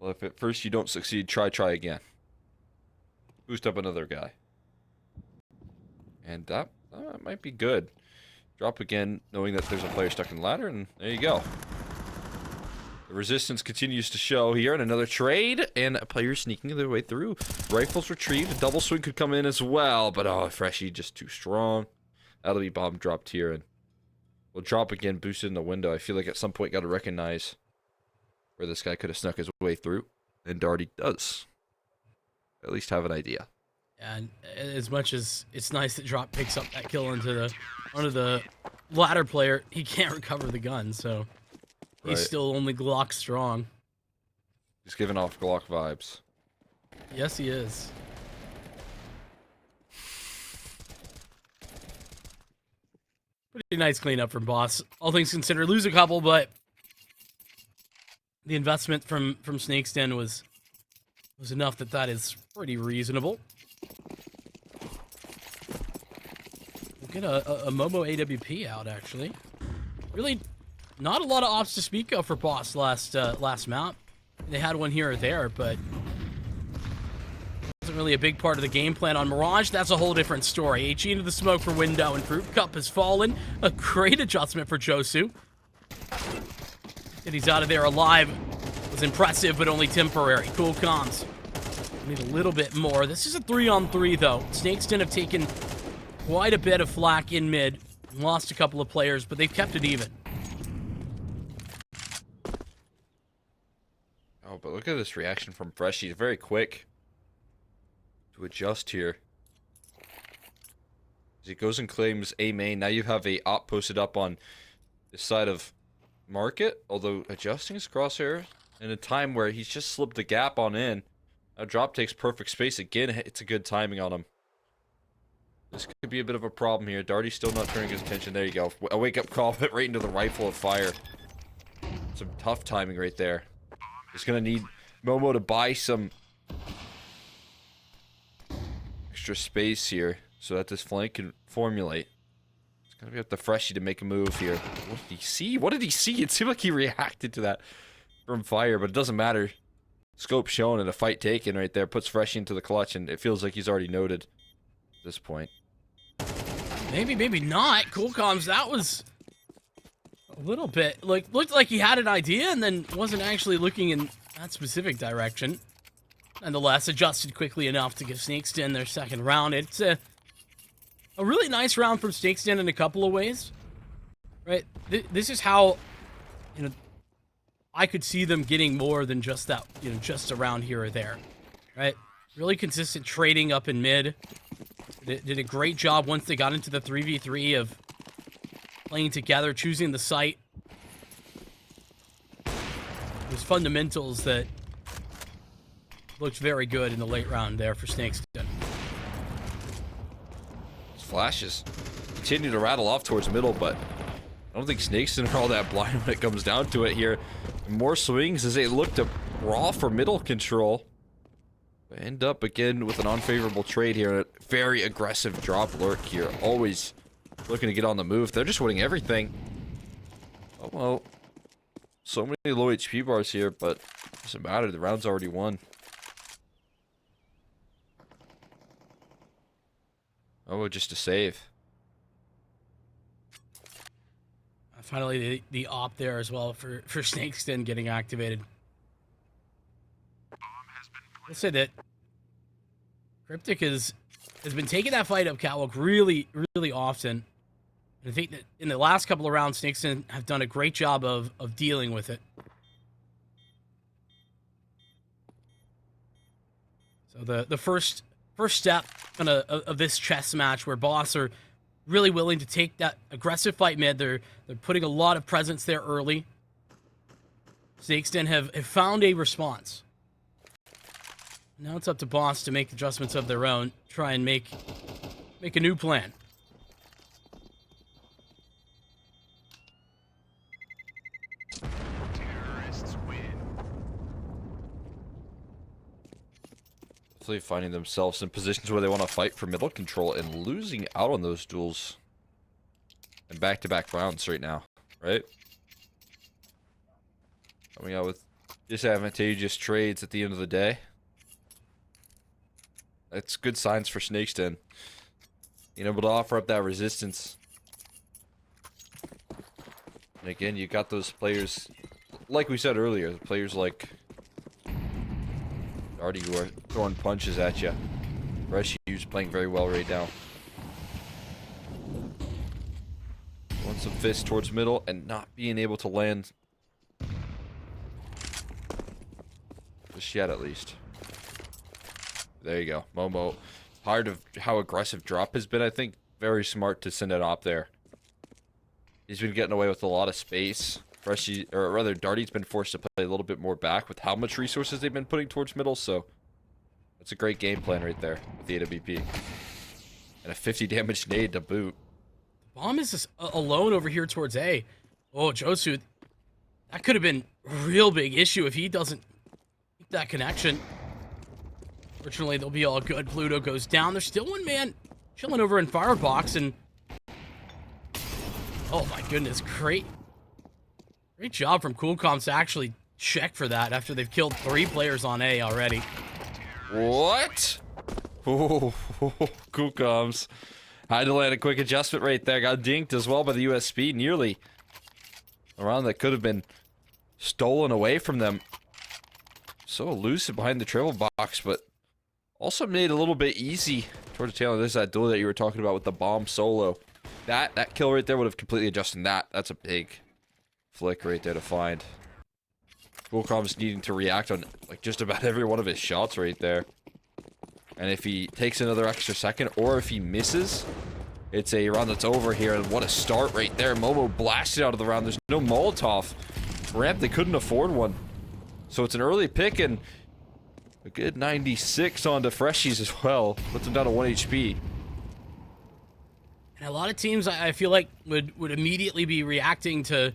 Well, if at first you don't succeed, try again. Boost up another guy. And that might be good. Drop again, knowing that there's a player stuck in the ladder, and there you go. The resistance continues to show here, and another trade, and a player sneaking their way through. Rifles retrieved, a double swing could come in as well, but oh, Freshie just too strong. That'll be bomb dropped here, and we'll drop again, boosted in the window. I feel like at some point got to recognize where this guy could have snuck his way through, and Darty does. At least have an idea. And as much as it's nice that Drop picks up that kill onto the ladder player, he can't recover the gun, so he's still only Glock strong. He's giving off Glock vibes. Yes, he is. Pretty nice cleanup from Boss. All things considered, lose a couple, but the investment from Snake's Den was enough that is pretty reasonable. We'll get a Momo AWP out, actually. Really not a lot of ops to speak of for Boss last map. They had one here or there, but wasn't really a big part of the game plan on Mirage. That's a whole different story. HE into the smoke for window, and Fruit Cup has fallen. A great adjustment for Josu. And he's out of there alive. Was impressive, but only temporary. Cool comms. Need a little bit more. This is a 3-on-3, though. Snake's Den have taken quite a bit of flak in mid. Lost a couple of players, but they've kept it even. Oh, but look at this reaction from Freshie. Very quick to adjust here. As he goes and claims A main. Now you have a op posted up on this side of Market, although adjusting his crosshair in a time where he's just slipped the gap on in. Now Drop takes perfect space again. It's a good timing on him. This could be a bit of a problem here. Darty's still not turning his attention. There you go. A wake-up call, but right into the rifle of fire. Some tough timing right there. He's gonna need Momo to buy some extra space here so that this flank can formulate. It's gonna be up to Freshie to make a move here. What did he see? What did he see? It seemed like he reacted to that from fire, but it doesn't matter. Scope shown and a fight taken right there puts Freshie into the clutch, and it feels like he's already noted at this point. Maybe, maybe not. Cool comms, that was a little bit, like, looked like he had an idea and then wasn't actually looking in that specific direction. Nonetheless, adjusted quickly enough to give Snake's Den their second round. It's a really nice round from Snake's Den in a couple of ways. Right? This is how, you know, I could see them getting more than just that, you know, just around here or there. Right? Really consistent trading up in mid. Did a great job once they got into the 3v3 of playing together, choosing the site. Those fundamentals that looked very good in the late round there for Snake's Den. Flashes continue to rattle off towards middle, but I don't think Snake's are all that blind when it comes down to it here. More swings as they look to brawl for middle control. End up again with an unfavorable trade here. A very aggressive drop lurk here. Always looking to get on the move. They're just winning everything. Oh well. So many low HP bars here, but it doesn't matter. The round's already won. Oh, just a save. Finally, the op there as well for Snake's Den getting activated. I'll say that Cryptic has been taking that fight up catwalk really, really often. And I think that in the last couple of rounds, Snake's Den have done a great job of dealing with it. So the first step of this chess match where Boss are really willing to take that aggressive fight mid. They're putting a lot of presence there early. Snake's Den have found a response. Now it's up to Boss to make adjustments of their own, try and make a new plan. Terrorists win. Hopefully finding themselves in positions where they want to fight for middle control and losing out on those duels in back-to-back rounds right now, right? Coming out with disadvantageous trades at the end of the day. That's good signs for Snake's Den. Being able to offer up that resistance. And again, you got those players, like we said earlier, players like Darty who are throwing punches at you. Reshiu's playing very well right now. Throwing some fists towards middle and not being able to land. Just yet, at least. There you go. Momo, tired of how aggressive drop has been, I think. Very smart to send it up there. He's been getting away with a lot of space. Freshy, or rather, Darty's been forced to play a little bit more back with how much resources they've been putting towards middle, so that's a great game plan right there with the AWP. And a 50 damage nade to boot. Bomb is just alone over here towards A. Oh, Josu, that could have been a real big issue if he doesn't make that connection. Fortunately, they'll be all good. Pluto goes down. There's still one man chilling over in Firebox, and oh my goodness, great job from Coolcoms to actually check for that after they've killed 3 players on A already. What? Oh, Coolcoms. Had to land a quick adjustment right there. Got dinked as well by the USP. Nearly a round that could have been stolen away from them. So elusive behind the triple box, but also made a little bit easy towards the tail end. There's that duel that you were talking about with the bomb solo. That kill right there would have completely adjusted that. That's a big flick right there to find. Coolcom's needing to react on like just about every one of his shots right there. And if he takes another extra second, or if he misses, it's a round that's over here. And what a start right there. Momo blasted out of the round. There's no Molotov ramp. They couldn't afford one. So it's an early pick and a good 96 onto Freshies as well. Puts him down to 1 HP. And a lot of teams, I feel like, would immediately be reacting to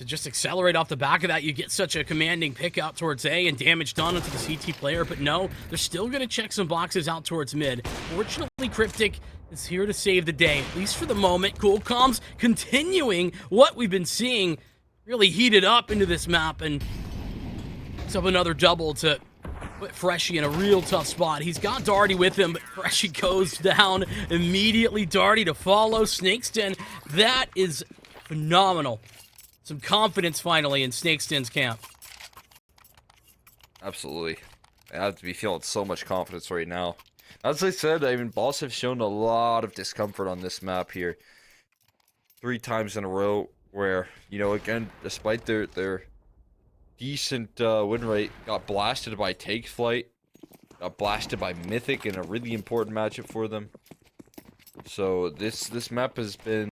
just accelerate off the back of that. You get such a commanding pick out towards A and damage done onto the CT player, but no, they're still going to check some boxes out towards mid. Fortunately, Cryptic is here to save the day, at least for the moment. Coolcoms continuing what we've been seeing really heated up into this map, and picks up another double to put Freshie in a real tough spot. He's got Darty with him, but Freshie goes down immediately. Darty to follow. Snake's Den, that is phenomenal. Some confidence finally in Snake's Den's camp. Absolutely. I have to be feeling so much confidence right now. As I said, I mean, Boss have shown a lot of discomfort on this map here. 3 times in a row where, you know, again, despite their decent win rate, got blasted by Take Flight, got blasted by Mythic in a really important matchup for them. So this map has been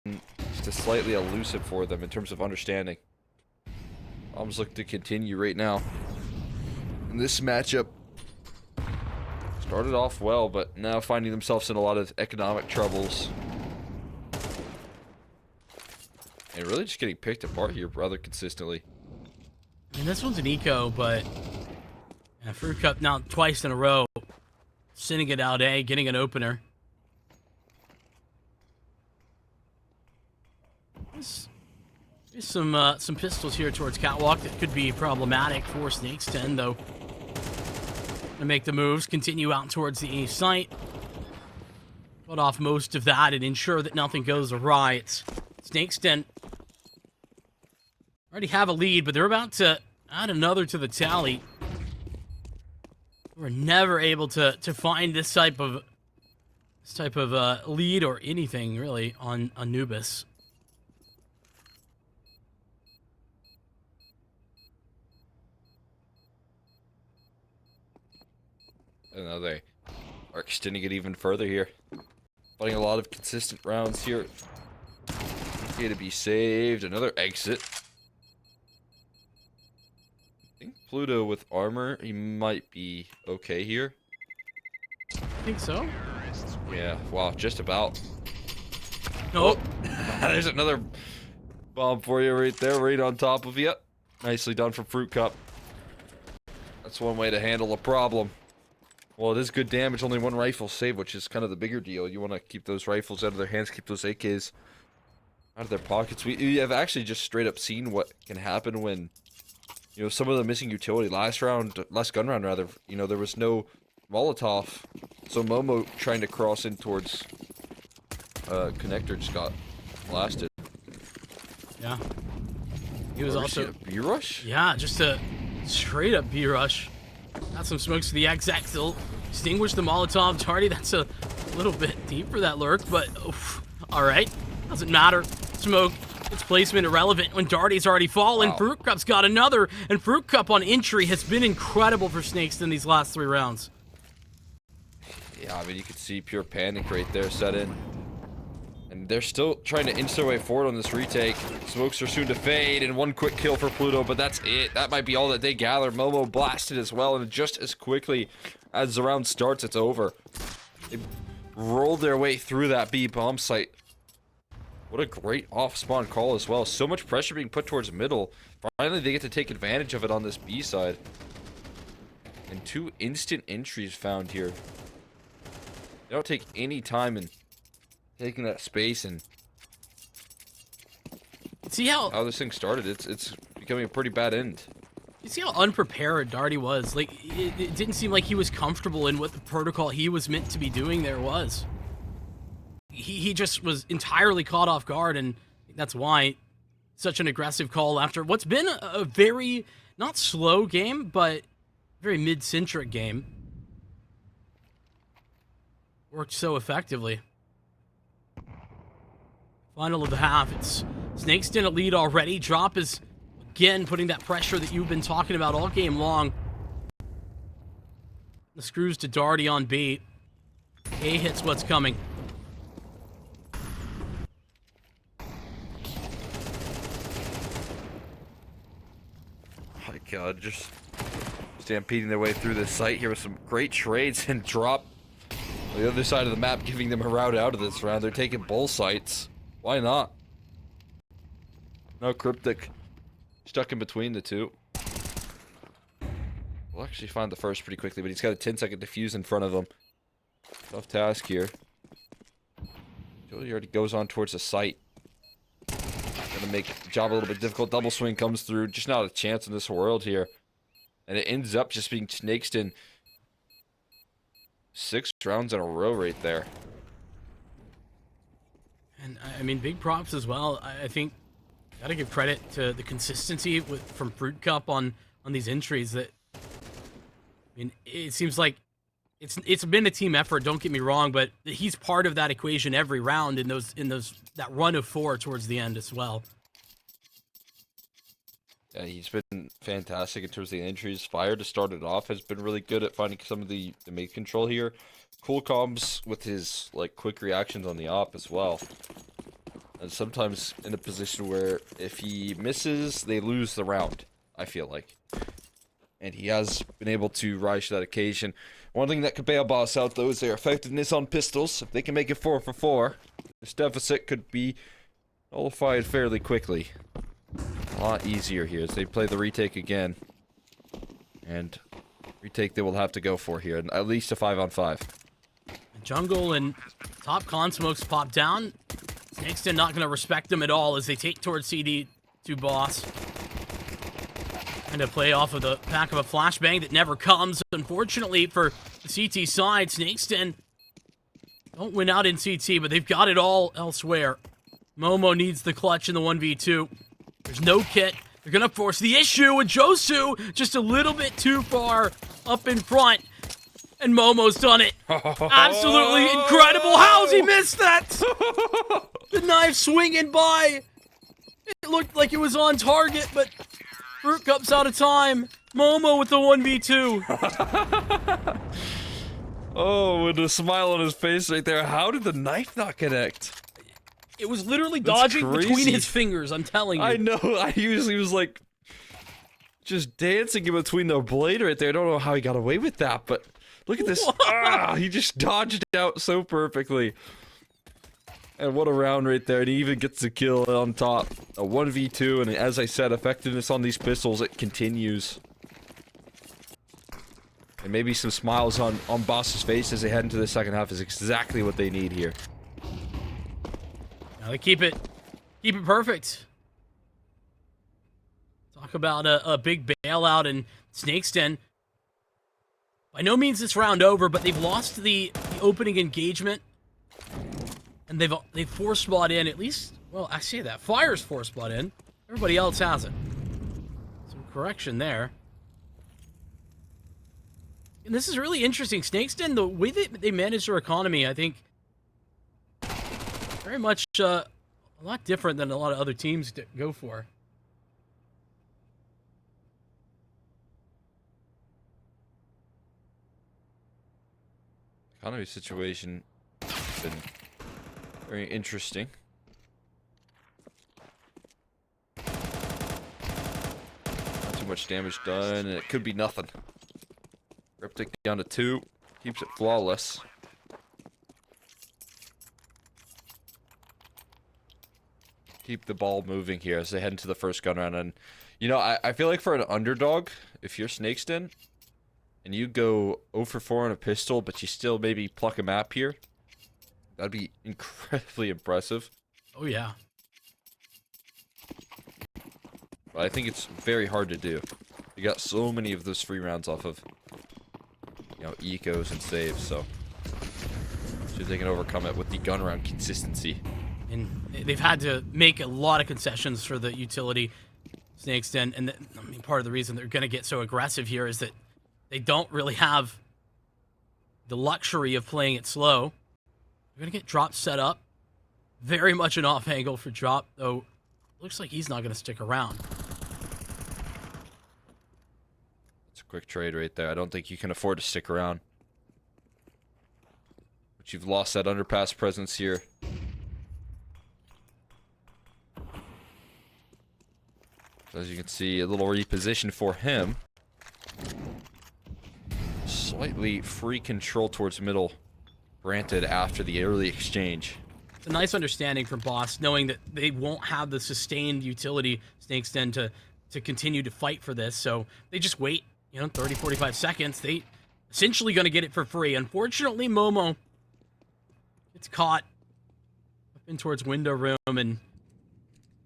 just slightly elusive for them in terms of understanding. Bombs look to continue right now. And this matchup started off well, but now finding themselves in a lot of economic troubles. And really just getting picked apart here rather consistently. I mean, this one's an eco, but yeah, Fruit Cup now twice in a row. Sending it out A, getting an opener. There's some pistols here towards Catwalk that could be problematic for Snake's Den, though. To make the moves, continue out towards the east site. Cut off most of that and ensure that nothing goes awry. It's Snake's Den already have a lead, but they're about to add another to the tally. We're never able to find this type of lead or anything really on Anubis. And now they are extending it even further here. Fighting a lot of consistent rounds here. Here to be saved. Another exit. I think Pluto with armor, he might be okay here. I think so. Yeah, wow, just about. Nope. Oh, there's another bomb for you right there, right on top of you. Nicely done from Fruit Cup. That's one way to handle a problem. Well, it is good damage, only 1 rifle save, which is kind of the bigger deal. You want to keep those rifles out of their hands, keep those AKs out of their pockets. We have actually just straight up seen what can happen when you know, some of the missing utility. Last gun round rather, you know, there was no Molotov, so Momo trying to cross in towards connector just got blasted. Yeah. He was also B-rush? Yeah, just a straight up B-rush. Got some smokes to the XX. Still extinguished the Molotov. Tardy, that's a little bit deep for that lurk, but oof, all right. Doesn't matter. Smoke, its placement irrelevant when Darty's already fallen. Wow. Fruit Cup's got another, and Fruit Cup on entry has been incredible for Snakes in these last 3 rounds. Yeah, I mean, you could see pure panic right there set in. And they're still trying to inch their way forward on this retake. Smokes are soon to fade, and one quick kill for Pluto, but that's it. That might be all that they gather. Momo blasted as well, and just as quickly as the round starts, it's over. They rolled their way through that B bomb site. What a great off-spawn call as well. So much pressure being put towards middle. Finally, they get to take advantage of it on this B side. And 2 instant entries found here. They don't take any time in taking that space, and See how this thing started. It's becoming a pretty bad end. you see how unprepared Darty was. Like it didn't seem like he was comfortable in what the protocol he was meant to be doing there was. He just was entirely caught off guard, and that's why such an aggressive call after what's been a very not slow game, but very mid-centric game. Worked so effectively. Final of the half. It's Snakes in a lead already. Drop is again putting that pressure that you've been talking about all game long. The screws to Darty on B. A hits what's coming. My God, just stampeding their way through this site here with some great trades, and Drop on the other side of the map giving them a route out of this round. They're taking bull sites. Why not? No, Cryptic stuck in between the two. We'll actually find the first pretty quickly, but he's got a 10-second defuse in front of him. Tough task here. Joey already goes on towards the site. Gonna make the job a little bit difficult. Double swing comes through. Just not a chance in this world here. And it ends up just being snaked in 6 rounds in a row right there. And I mean, big props as well. I think gotta give credit to the consistency from Fruit Cup on these entries. That I mean, it seems like it's been a team effort. Don't get me wrong, but he's part of that equation every round in that run of 4 towards the end as well. Yeah, he's been fantastic in terms of the entries. Fire to start it off has been really good at finding some of the mid control here. Cool comms with his like quick reactions on the op as well. And sometimes in a position where if he misses, they lose the round, I feel like. And he has been able to rise to that occasion. One thing that could bail Boss out, though, is their effectiveness on pistols. If they can make it 4 for 4, this deficit could be nullified fairly quickly. A lot easier here as they play the retake again. And retake they will have to go for here, and at least a 5-on-5. Jungle and top con smokes pop down. Snakeston not going to respect them at all as they take towards CD to Boss. And to play off of the back of a flashbang that never comes. Unfortunately for the CT side, Snakeston don't win out in CT, but they've got it all elsewhere. Momo needs the clutch in the 1v2. There's no kit. They're going to force the issue, and Josu just a little bit too far up in front. And Momo's done it. Absolutely incredible. How's he missed that? The knife swinging by. It looked like it was on target, but Fruit Cup's out of time. Momo with the 1v2. Oh, with a smile on his face right there. How did the knife not connect? It was literally That's dodging crazy. between his fingers, I'm telling you. I know. I usually was like just dancing in between the blade right there. I don't know how he got away with that, but look at this. He just dodged out so perfectly. And what a round right there. And he even gets the kill on top. A 1v2, and as I said, effectiveness on these pistols, it continues. And maybe some smiles on Boss's face as they head into the second half is exactly what they need here. Now they keep it perfect. Talk about a big bailout in Snake's Den. By no means this round over, but they've lost the opening engagement. And they've force bought in, at least, well, I say that. Fire's force bought in. Everybody else hasn't. Some correction there. And this is really interesting. Snake's Den, the way that they manage their economy, I think, very much a lot different than a lot of other teams go for. Economy situation has been very interesting. Not too much damage done, and it could be nothing. Cryptic down to 2, keeps it flawless. Keep the ball moving here as they head into the first gun round. And, you know, I feel like for an underdog, if you're Snake's Den, and you go 0 for 4 on a pistol, but you still maybe pluck a map here, that'd be incredibly impressive. Oh, yeah. But I think it's very hard to do. You got so many of those free rounds off of, you know, ecos and saves, so see if they can overcome it with the gun round consistency. And they've had to make a lot of concessions for the utility Snake's Den, and I mean, part of the reason they're going to get so aggressive here is that they don't really have the luxury of playing it slow. They're going to get Drop set up. Very much an off angle for Drop, though. Looks like he's not going to stick around. It's a quick trade right there. I don't think you can afford to stick around. But you've lost that underpass presence here. As you can see, a little reposition for him. Slightly free control towards middle granted after the early exchange. It's a nice understanding from Boss, knowing that they won't have the sustained utility Snake's Den to continue to fight for this. So they just wait, 30, 45 seconds. They essentially going to get it for free. Unfortunately, Momo gets caught up in towards window room, and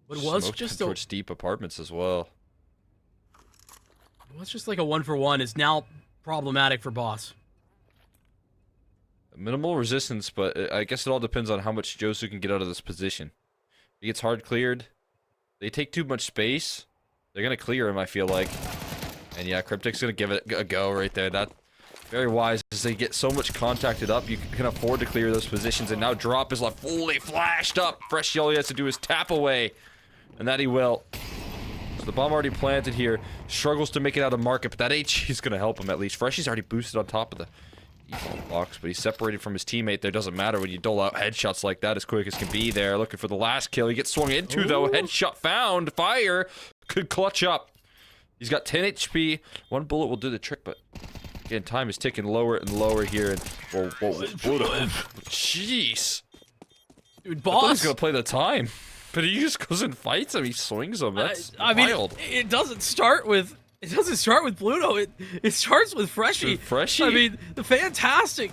what was Smoked just towards deep apartments as well. It was just like a 1-for-1 is now problematic for Boss. Minimal resistance, but I guess it all depends on how much Josu can get out of this position. He gets hard cleared. They take too much space. They're going to clear him, I feel like. And yeah, Cryptic's going to give it a go right there. That very wise as they get so much contacted up. You can afford to clear those positions. And now Drop is left fully flashed up. Fresh, all he has to do is tap away. And that he will. So the bomb already planted here. Struggles to make it out of market, but that HE is going to help him at least. Freshy's already boosted on top of the default box, but he's separated from his teammate there. Doesn't matter when you dole out headshots like that as quick as can be there. Looking for the last kill. He gets swung into, though. Headshot found. Fire could clutch up. He's got 10 HP. One bullet will do the trick, but again, time is ticking lower and lower here. And whoa. Jeez. Dude, I thought he was Boss. going to play the time. But he just goes and fights him. He swings him. That's wild. Mean, it doesn't start with Pluto. It starts with Freshy. Freshy? I mean, the fantastic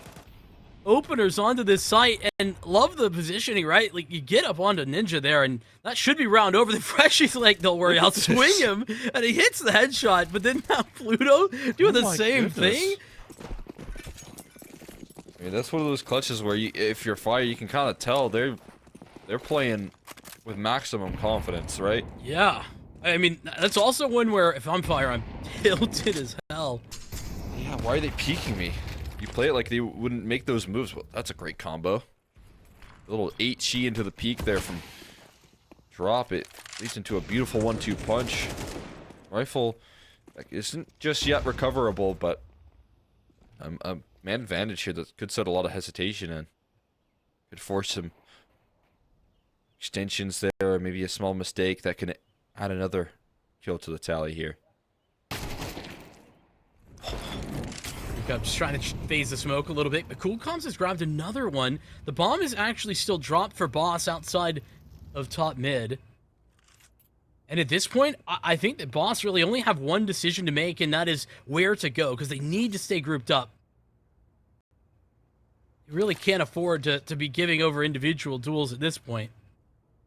openers onto this site, and love the positioning, right? Like, you get up onto Ninja there, and that should be round over. The Freshy's like, don't worry, I'll swing him, and he hits the headshot. But then now Pluto doing the same thing. I mean, that's one of those clutches where if you're Fire, you can kind of tell they're playing with maximum confidence, right? Yeah. I mean, that's also one where if I'm Fire, I'm tilted as hell. Yeah, why are they peeking me? You play it like they wouldn't make those moves. Well, that's a great combo. A little 8G into the peak there from Drop. It leads into a beautiful 1-2 punch. Rifle isn't just yet recoverable, but a man advantage here that could set a lot of hesitation in. Could force some extensions there, or maybe a small mistake that can add another kill to the tally here. I'm just trying to phase the smoke a little bit, but Cool Comms has grabbed another one. The bomb is actually still dropped for Boss outside of top mid. And at this point, I think that Boss really only have one decision to make, and that is where to go, because they need to stay grouped up. You really can't afford to be giving over individual duels at this point.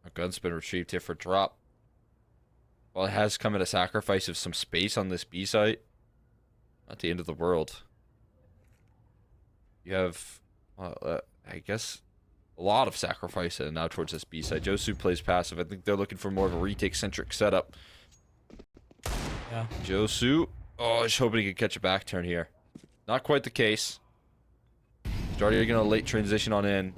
A gun's been retrieved here for Drop. Well, it has come at a sacrifice of some space on this B site. Not the end of the world. You have, I guess, a lot of sacrifice now towards this B side. Josu plays passive. I think they're looking for more of a retake-centric setup. Yeah. Josu. Oh, I was hoping he could catch a back turn here. Not quite the case. Starting going to late transition on in.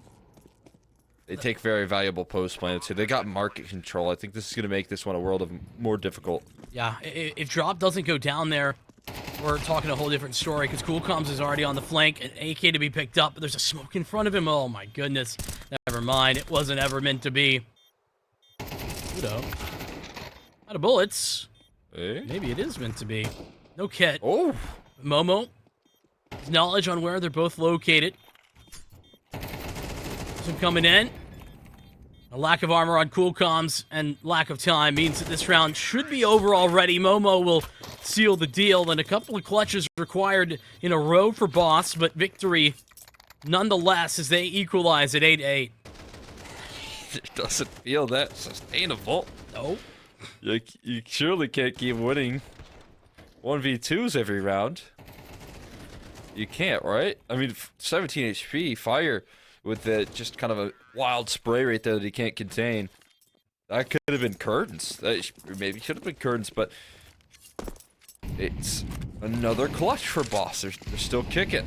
They take very valuable post play. So they got market control. I think this is going to make this one a world of more difficult. Yeah, if drop doesn't go down there, we're talking a whole different story, because Cool Comms is already on the flank, and AK to be picked up, but there's a smoke in front of him. Oh my goodness. Never mind, it wasn't ever meant to be. Pluto. Out of bullets. Eh? Maybe it is meant to be. No kit. Oh! Momo. His knowledge on where they're both located. Some coming in. A lack of armor on Cool Comms and lack of time means that this round should be over already. Momo will seal the deal, and a couple of clutches required in a row for Boss, but victory nonetheless as they equalize at 8-8. It doesn't feel that sustainable. No. You surely can't keep winning 1v2s every round. You can't, right? I mean, 17 HP, Fire with the just kind of a wild spray right there that he can't contain. That could have been curtains. That maybe should have been curtains, but it's another clutch for Boss. They're still kicking.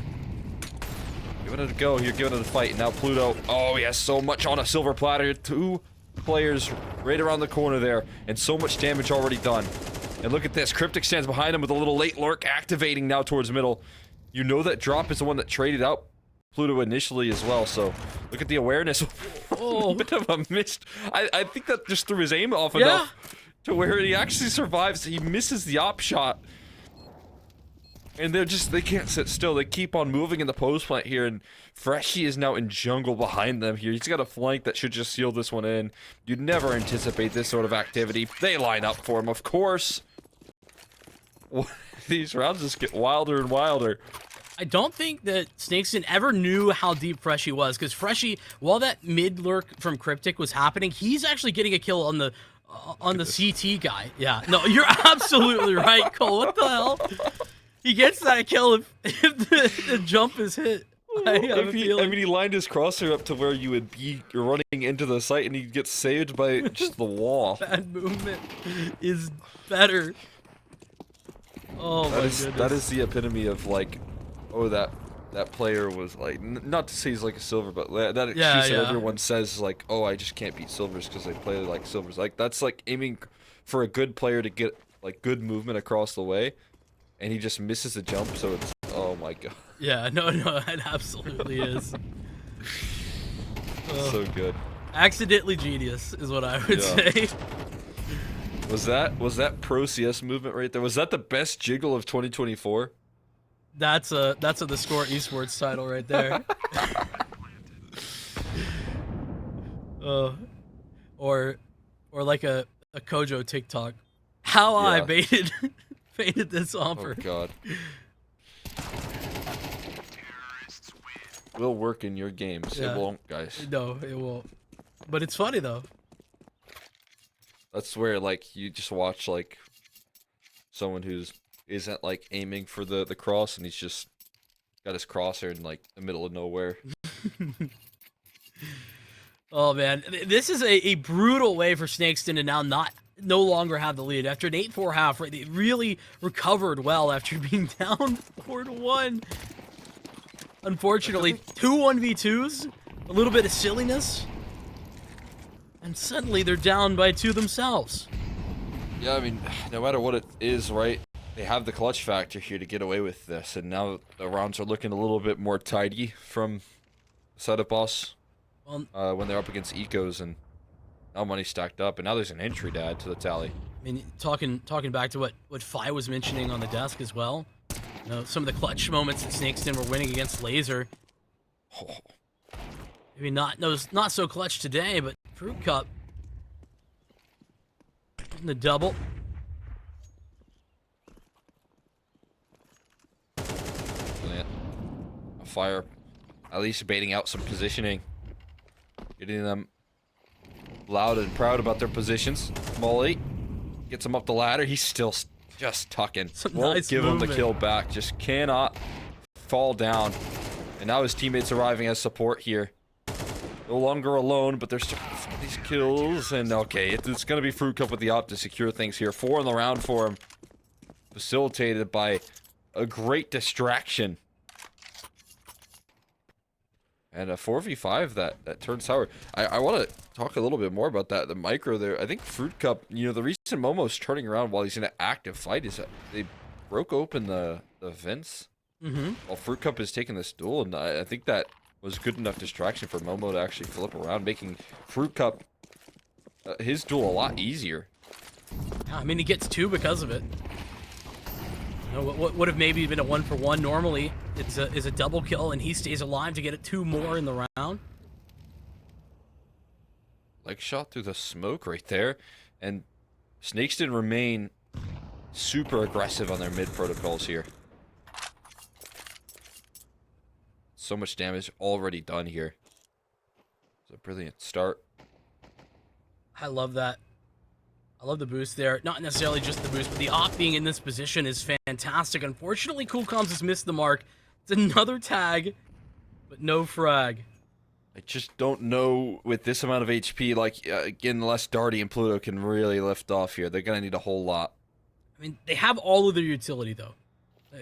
Giving it a go here, giving it a fight. And now Pluto. Oh, he has so much on a silver platter. 2 players right around the corner there, and so much damage already done. And look at this. Cryptic stands behind him with a little late lurk, activating now towards middle. You know that drop is the one that traded out Pluto initially as well, so look at the awareness. Oh. Bit of a missed. I think that just threw his aim off enough to where he actually survives. He misses the op shot. And they can't sit still. They keep on moving in the post plant here, and Freshy is now in jungle behind them here. He's got a flank that should just seal this one in. You'd never anticipate this sort of activity. They line up for him, of course. These rounds just get wilder and wilder. I don't think that Snakeston ever knew how deep Freshy was, because Freshy, while that mid lurk from Cryptic was happening, he's actually getting a kill on the CT guy. Yeah, no, you're absolutely right, Cole. What the hell? He gets that kill if the jump is hit. I mean, he lined his crosshair up to where you would be running into the site, and he gets saved by just the wall. Bad movement is better. Oh my goodness. That is the epitome of like, oh, that player was like, not to say he's like a silver, but that excuse that everyone says like, oh, I just can't beat silvers because I play like silvers. Like, that's like aiming for a good player to get like good movement across the way, and he just misses the jump, so it's, oh my god. Yeah, no, it absolutely is. So good. Accidentally genius is what I would say. Was that pro CS movement right there? Was that the best jiggle of 2024? That's a the Score Esports title right there. Or like a Kojo TikTok. How I baited this offer. Oh god. Will work in your games. Yeah. It won't, guys. No, it won't. But it's funny though. That's where like you just watch like someone who's isn't like aiming for the cross, and he's just got his crosshair in like the middle of nowhere. Oh man, this is a brutal way for Snakeston to now no longer have the lead after an 8-4 half. Right, they really recovered well after being down 4-1. Unfortunately, 2 1v2s, a little bit of silliness, and suddenly they're down by 2 themselves. Yeah, I mean, no matter what it is, right? They have the clutch factor here to get away with this, and now the rounds are looking a little bit more tidy from setup boss when they're up against ecos, and now money stacked up, and now there's an entry to add to the tally. I mean, talking back to what Fi was mentioning on the desk as well. You know, some of the clutch moments that Snakeston were winning against Laser. Oh. Maybe not so clutch today, but Fruit Cup in the double. A Fire, at least baiting out some positioning, getting them loud and proud about their positions. Molly, Gets him up the ladder. He's still just tucking. Won't Nice give him the movement. kill back. Just cannot fall down. And now his teammates arriving as support here. No longer alone, but they're starting to get these kills. And okay, it's going to be Fruit Cup with the op to secure things here. 4 in the round for him. Facilitated by a great distraction. And a 4v5 that turned sour. I want to talk a little bit more about that. The micro there. I think Fruit Cup, you know, the reason Momo's turning around while he's in an active fight is that they broke open the vents while Fruit Cup is taking this duel. And I think that was good enough distraction for Momo to actually flip around, making Fruit Cup his duel a lot easier. Yeah, I mean, he gets 2 because of it. You know, what would have maybe been a 1-for-1 normally is a double kill, and he stays alive to get it 2 more in the round. Like shot through the smoke right there, and Snakes didn't remain super aggressive on their mid protocols here. So much damage already done here. It's a brilliant start. I love that. I love the boost there. Not necessarily just the boost, but the op being in this position is fantastic. Unfortunately, Coolcoms has missed the mark. It's another tag, but no frag. I just don't know with this amount of HP, like, again, unless Darty and Pluto can really lift off here. They're going to need a whole lot. I mean, they have all of their utility, though.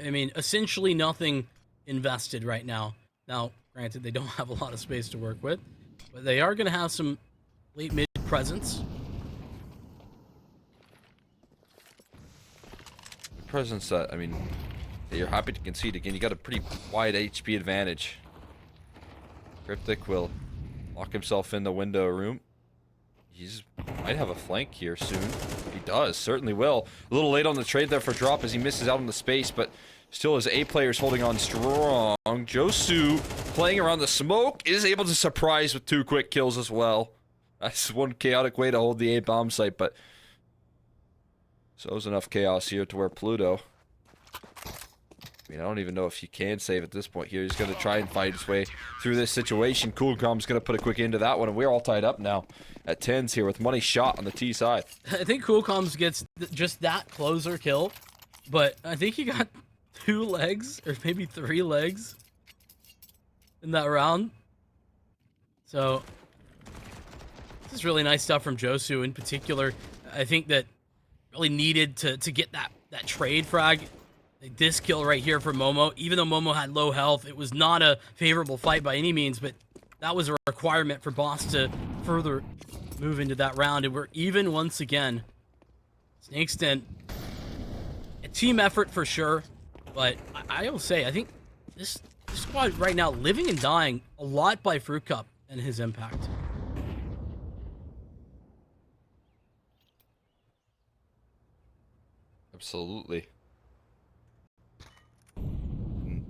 I mean, essentially nothing invested right now. Now, granted, they don't have a lot of space to work with, but they are going to have some late-mid presence. Presence that, I mean, you're happy to concede again. You got a pretty wide HP advantage. Cryptic will lock himself in the window room. He's might have a flank here soon. He does, certainly will. A little late on the trade there for drop as he misses out on the space, but still his A players holding on strong. Josu playing around the smoke is able to surprise with 2 quick kills as well. That's one chaotic way to hold the A bomb site, but so is enough chaos here to where Pluto, I mean, I don't even know if he can save at this point here. He's going to try and fight his way through this situation. Coolcom's going to put a quick end to that one, and we're all tied up now at 10s here with money shot on the T side. I think Coolcoms gets just that closer kill, but I think he got 2 legs, or maybe 3 legs in that round. So, this is really nice stuff from Josu in particular. I think that really needed to get that trade frag. This kill right here for Momo, even though Momo had low health, it was not a favorable fight by any means, but that was a requirement for Boss to further move into that round, and we're even once again. Snakes Den, a team effort for sure, but I will say, I think this squad right now living and dying a lot by Fruit Cup and his impact. Absolutely.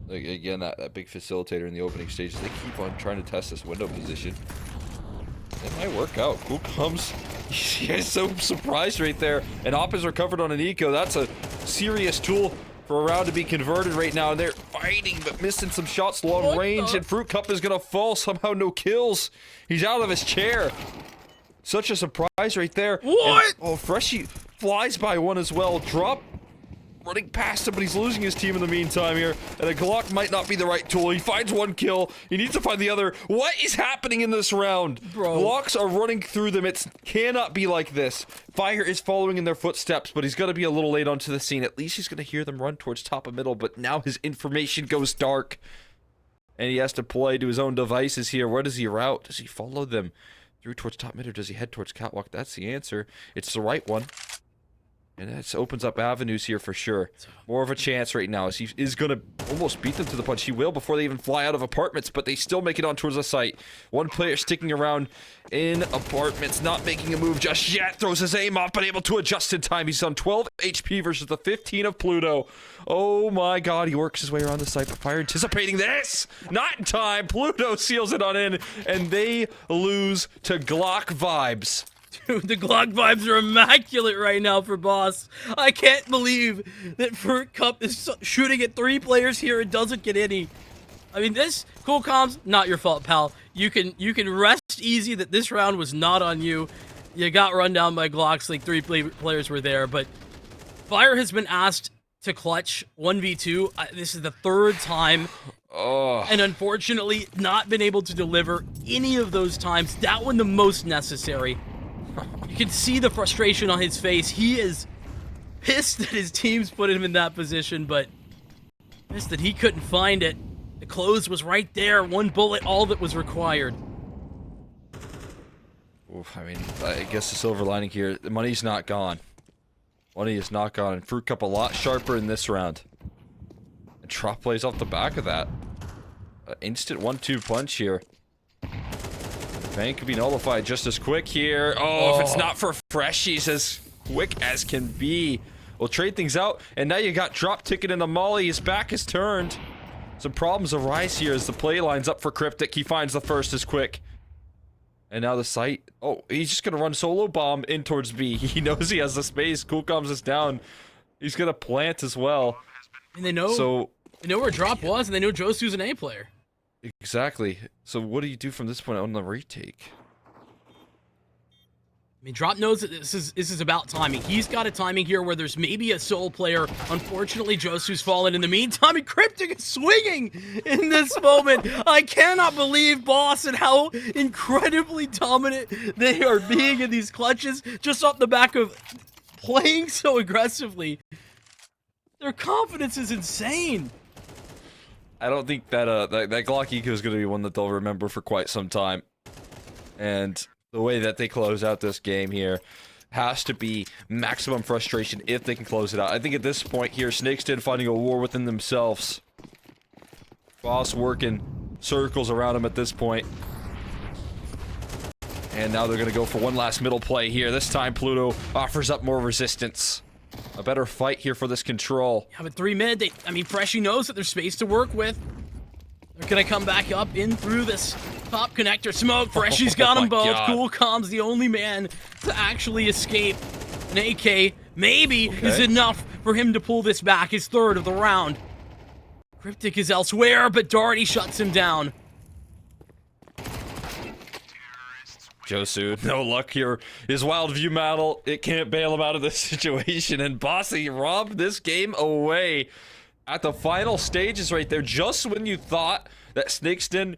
Again, that big facilitator in the opening stages, they keep on trying to test this window position. It might work out. Cool comes. He's so surprised right there. And Op is recovered on an eco. That's a serious tool for a round to be converted right now. And they're fighting, but missing some shots long range. And Fruit Cup is going to fall. Somehow no kills. He's out of his chair. Such a surprise right there. What? And, oh, Freshie flies by one as well. Drop running past him, but he's losing his team in the meantime here. And a Glock might not be the right tool. He finds 1 kill. He needs to find the other. What is happening in this round? Bro. Glocks are running through them. It cannot be like this. Fire is following in their footsteps, but he's going to be a little late onto the scene. At least he's going to hear them run towards top of middle, but now his information goes dark. And he has to play to his own devices here. Where does he route? Does he follow them through towards top mid, or does he head towards catwalk? That's the answer. It's the right one. And that opens up avenues here for sure. More of a chance right now as he is going to almost beat them to the punch. He will before they even fly out of apartments, but they still make it on towards the site. One player sticking around in apartments, not making a move just yet. Throws his aim off, but able to adjust in time. He's on 12 HP versus the 15 of Pluto. Oh my god, he works his way around the site, but Fire anticipating this. Not in time. Pluto seals it on in, and they lose to Glock vibes. Dude, the Glock vibes are immaculate right now for Boss. I can't believe that Fruit Cup is shooting at 3 players here and doesn't get any. I mean, this, Coolcoms, not your fault, pal. You can rest easy that this round was not on you. You got run down by Glocks, like 3 players were there, but Fire has been asked to clutch 1v2. This is the 3rd time, and unfortunately not been able to deliver any of those times. That one the most necessary. You can see the frustration on his face. He is pissed that his team's put him in that position, but pissed that he couldn't find it. The close was right there. 1 bullet, all that was required. Oof, I mean, I guess the silver lining here, the money's not gone. Money is not gone, and Fruit Cup a lot sharper in this round. And Trop plays off the back of that. Instant 1-2 punch here. The bank could be nullified just as quick here. Oh, if it's not for Fresh, he's as quick as can be. We'll trade things out, and now you got Drop Ticket in the molly. His back is turned. Some problems arise here as the play lines up for Cryptic. He finds the first as quick. And now the site. Oh, he's just gonna run solo bomb in towards B. He knows he has the space. Cool Coms is down. He's gonna plant as well. And they know where Drop was, and they know Josu's an A player. Exactly. So what do you do from this point on the retake? I mean, Drop knows that this is about timing. He's got a timing here where there's maybe a solo player. Unfortunately, Josu's fallen in the meantime, and Cryptic is swinging in this moment. I cannot believe, Boss, and how incredibly dominant they are being in these clutches, just off the back of playing so aggressively. Their confidence is insane. I don't think that that Glock Eco is going to be one that they'll remember for quite some time. And the way that they close out this game here has to be maximum frustration if they can close it out. I think at this point here, Snakeston finding a war within themselves. Boss working circles around him at this point. And now they're going to go for one last middle play here. This time Pluto offers up more resistance. A better fight here for this control. Yeah, but 3 mid, I mean, Freshy knows that there's space to work with. They're gonna come back up in through this top connector smoke. Freshy's got them both. God. Cool Com's the only man to actually escape. An AK maybe is enough for him to pull this back, his 3rd of the round. Cryptic is elsewhere, but Doherty shuts him down. Josu, no luck here. His Wild View Mantle, it can't bail him out of this situation. And Bossy robbed this game away at the final stages right there. Just when you thought that Snakeston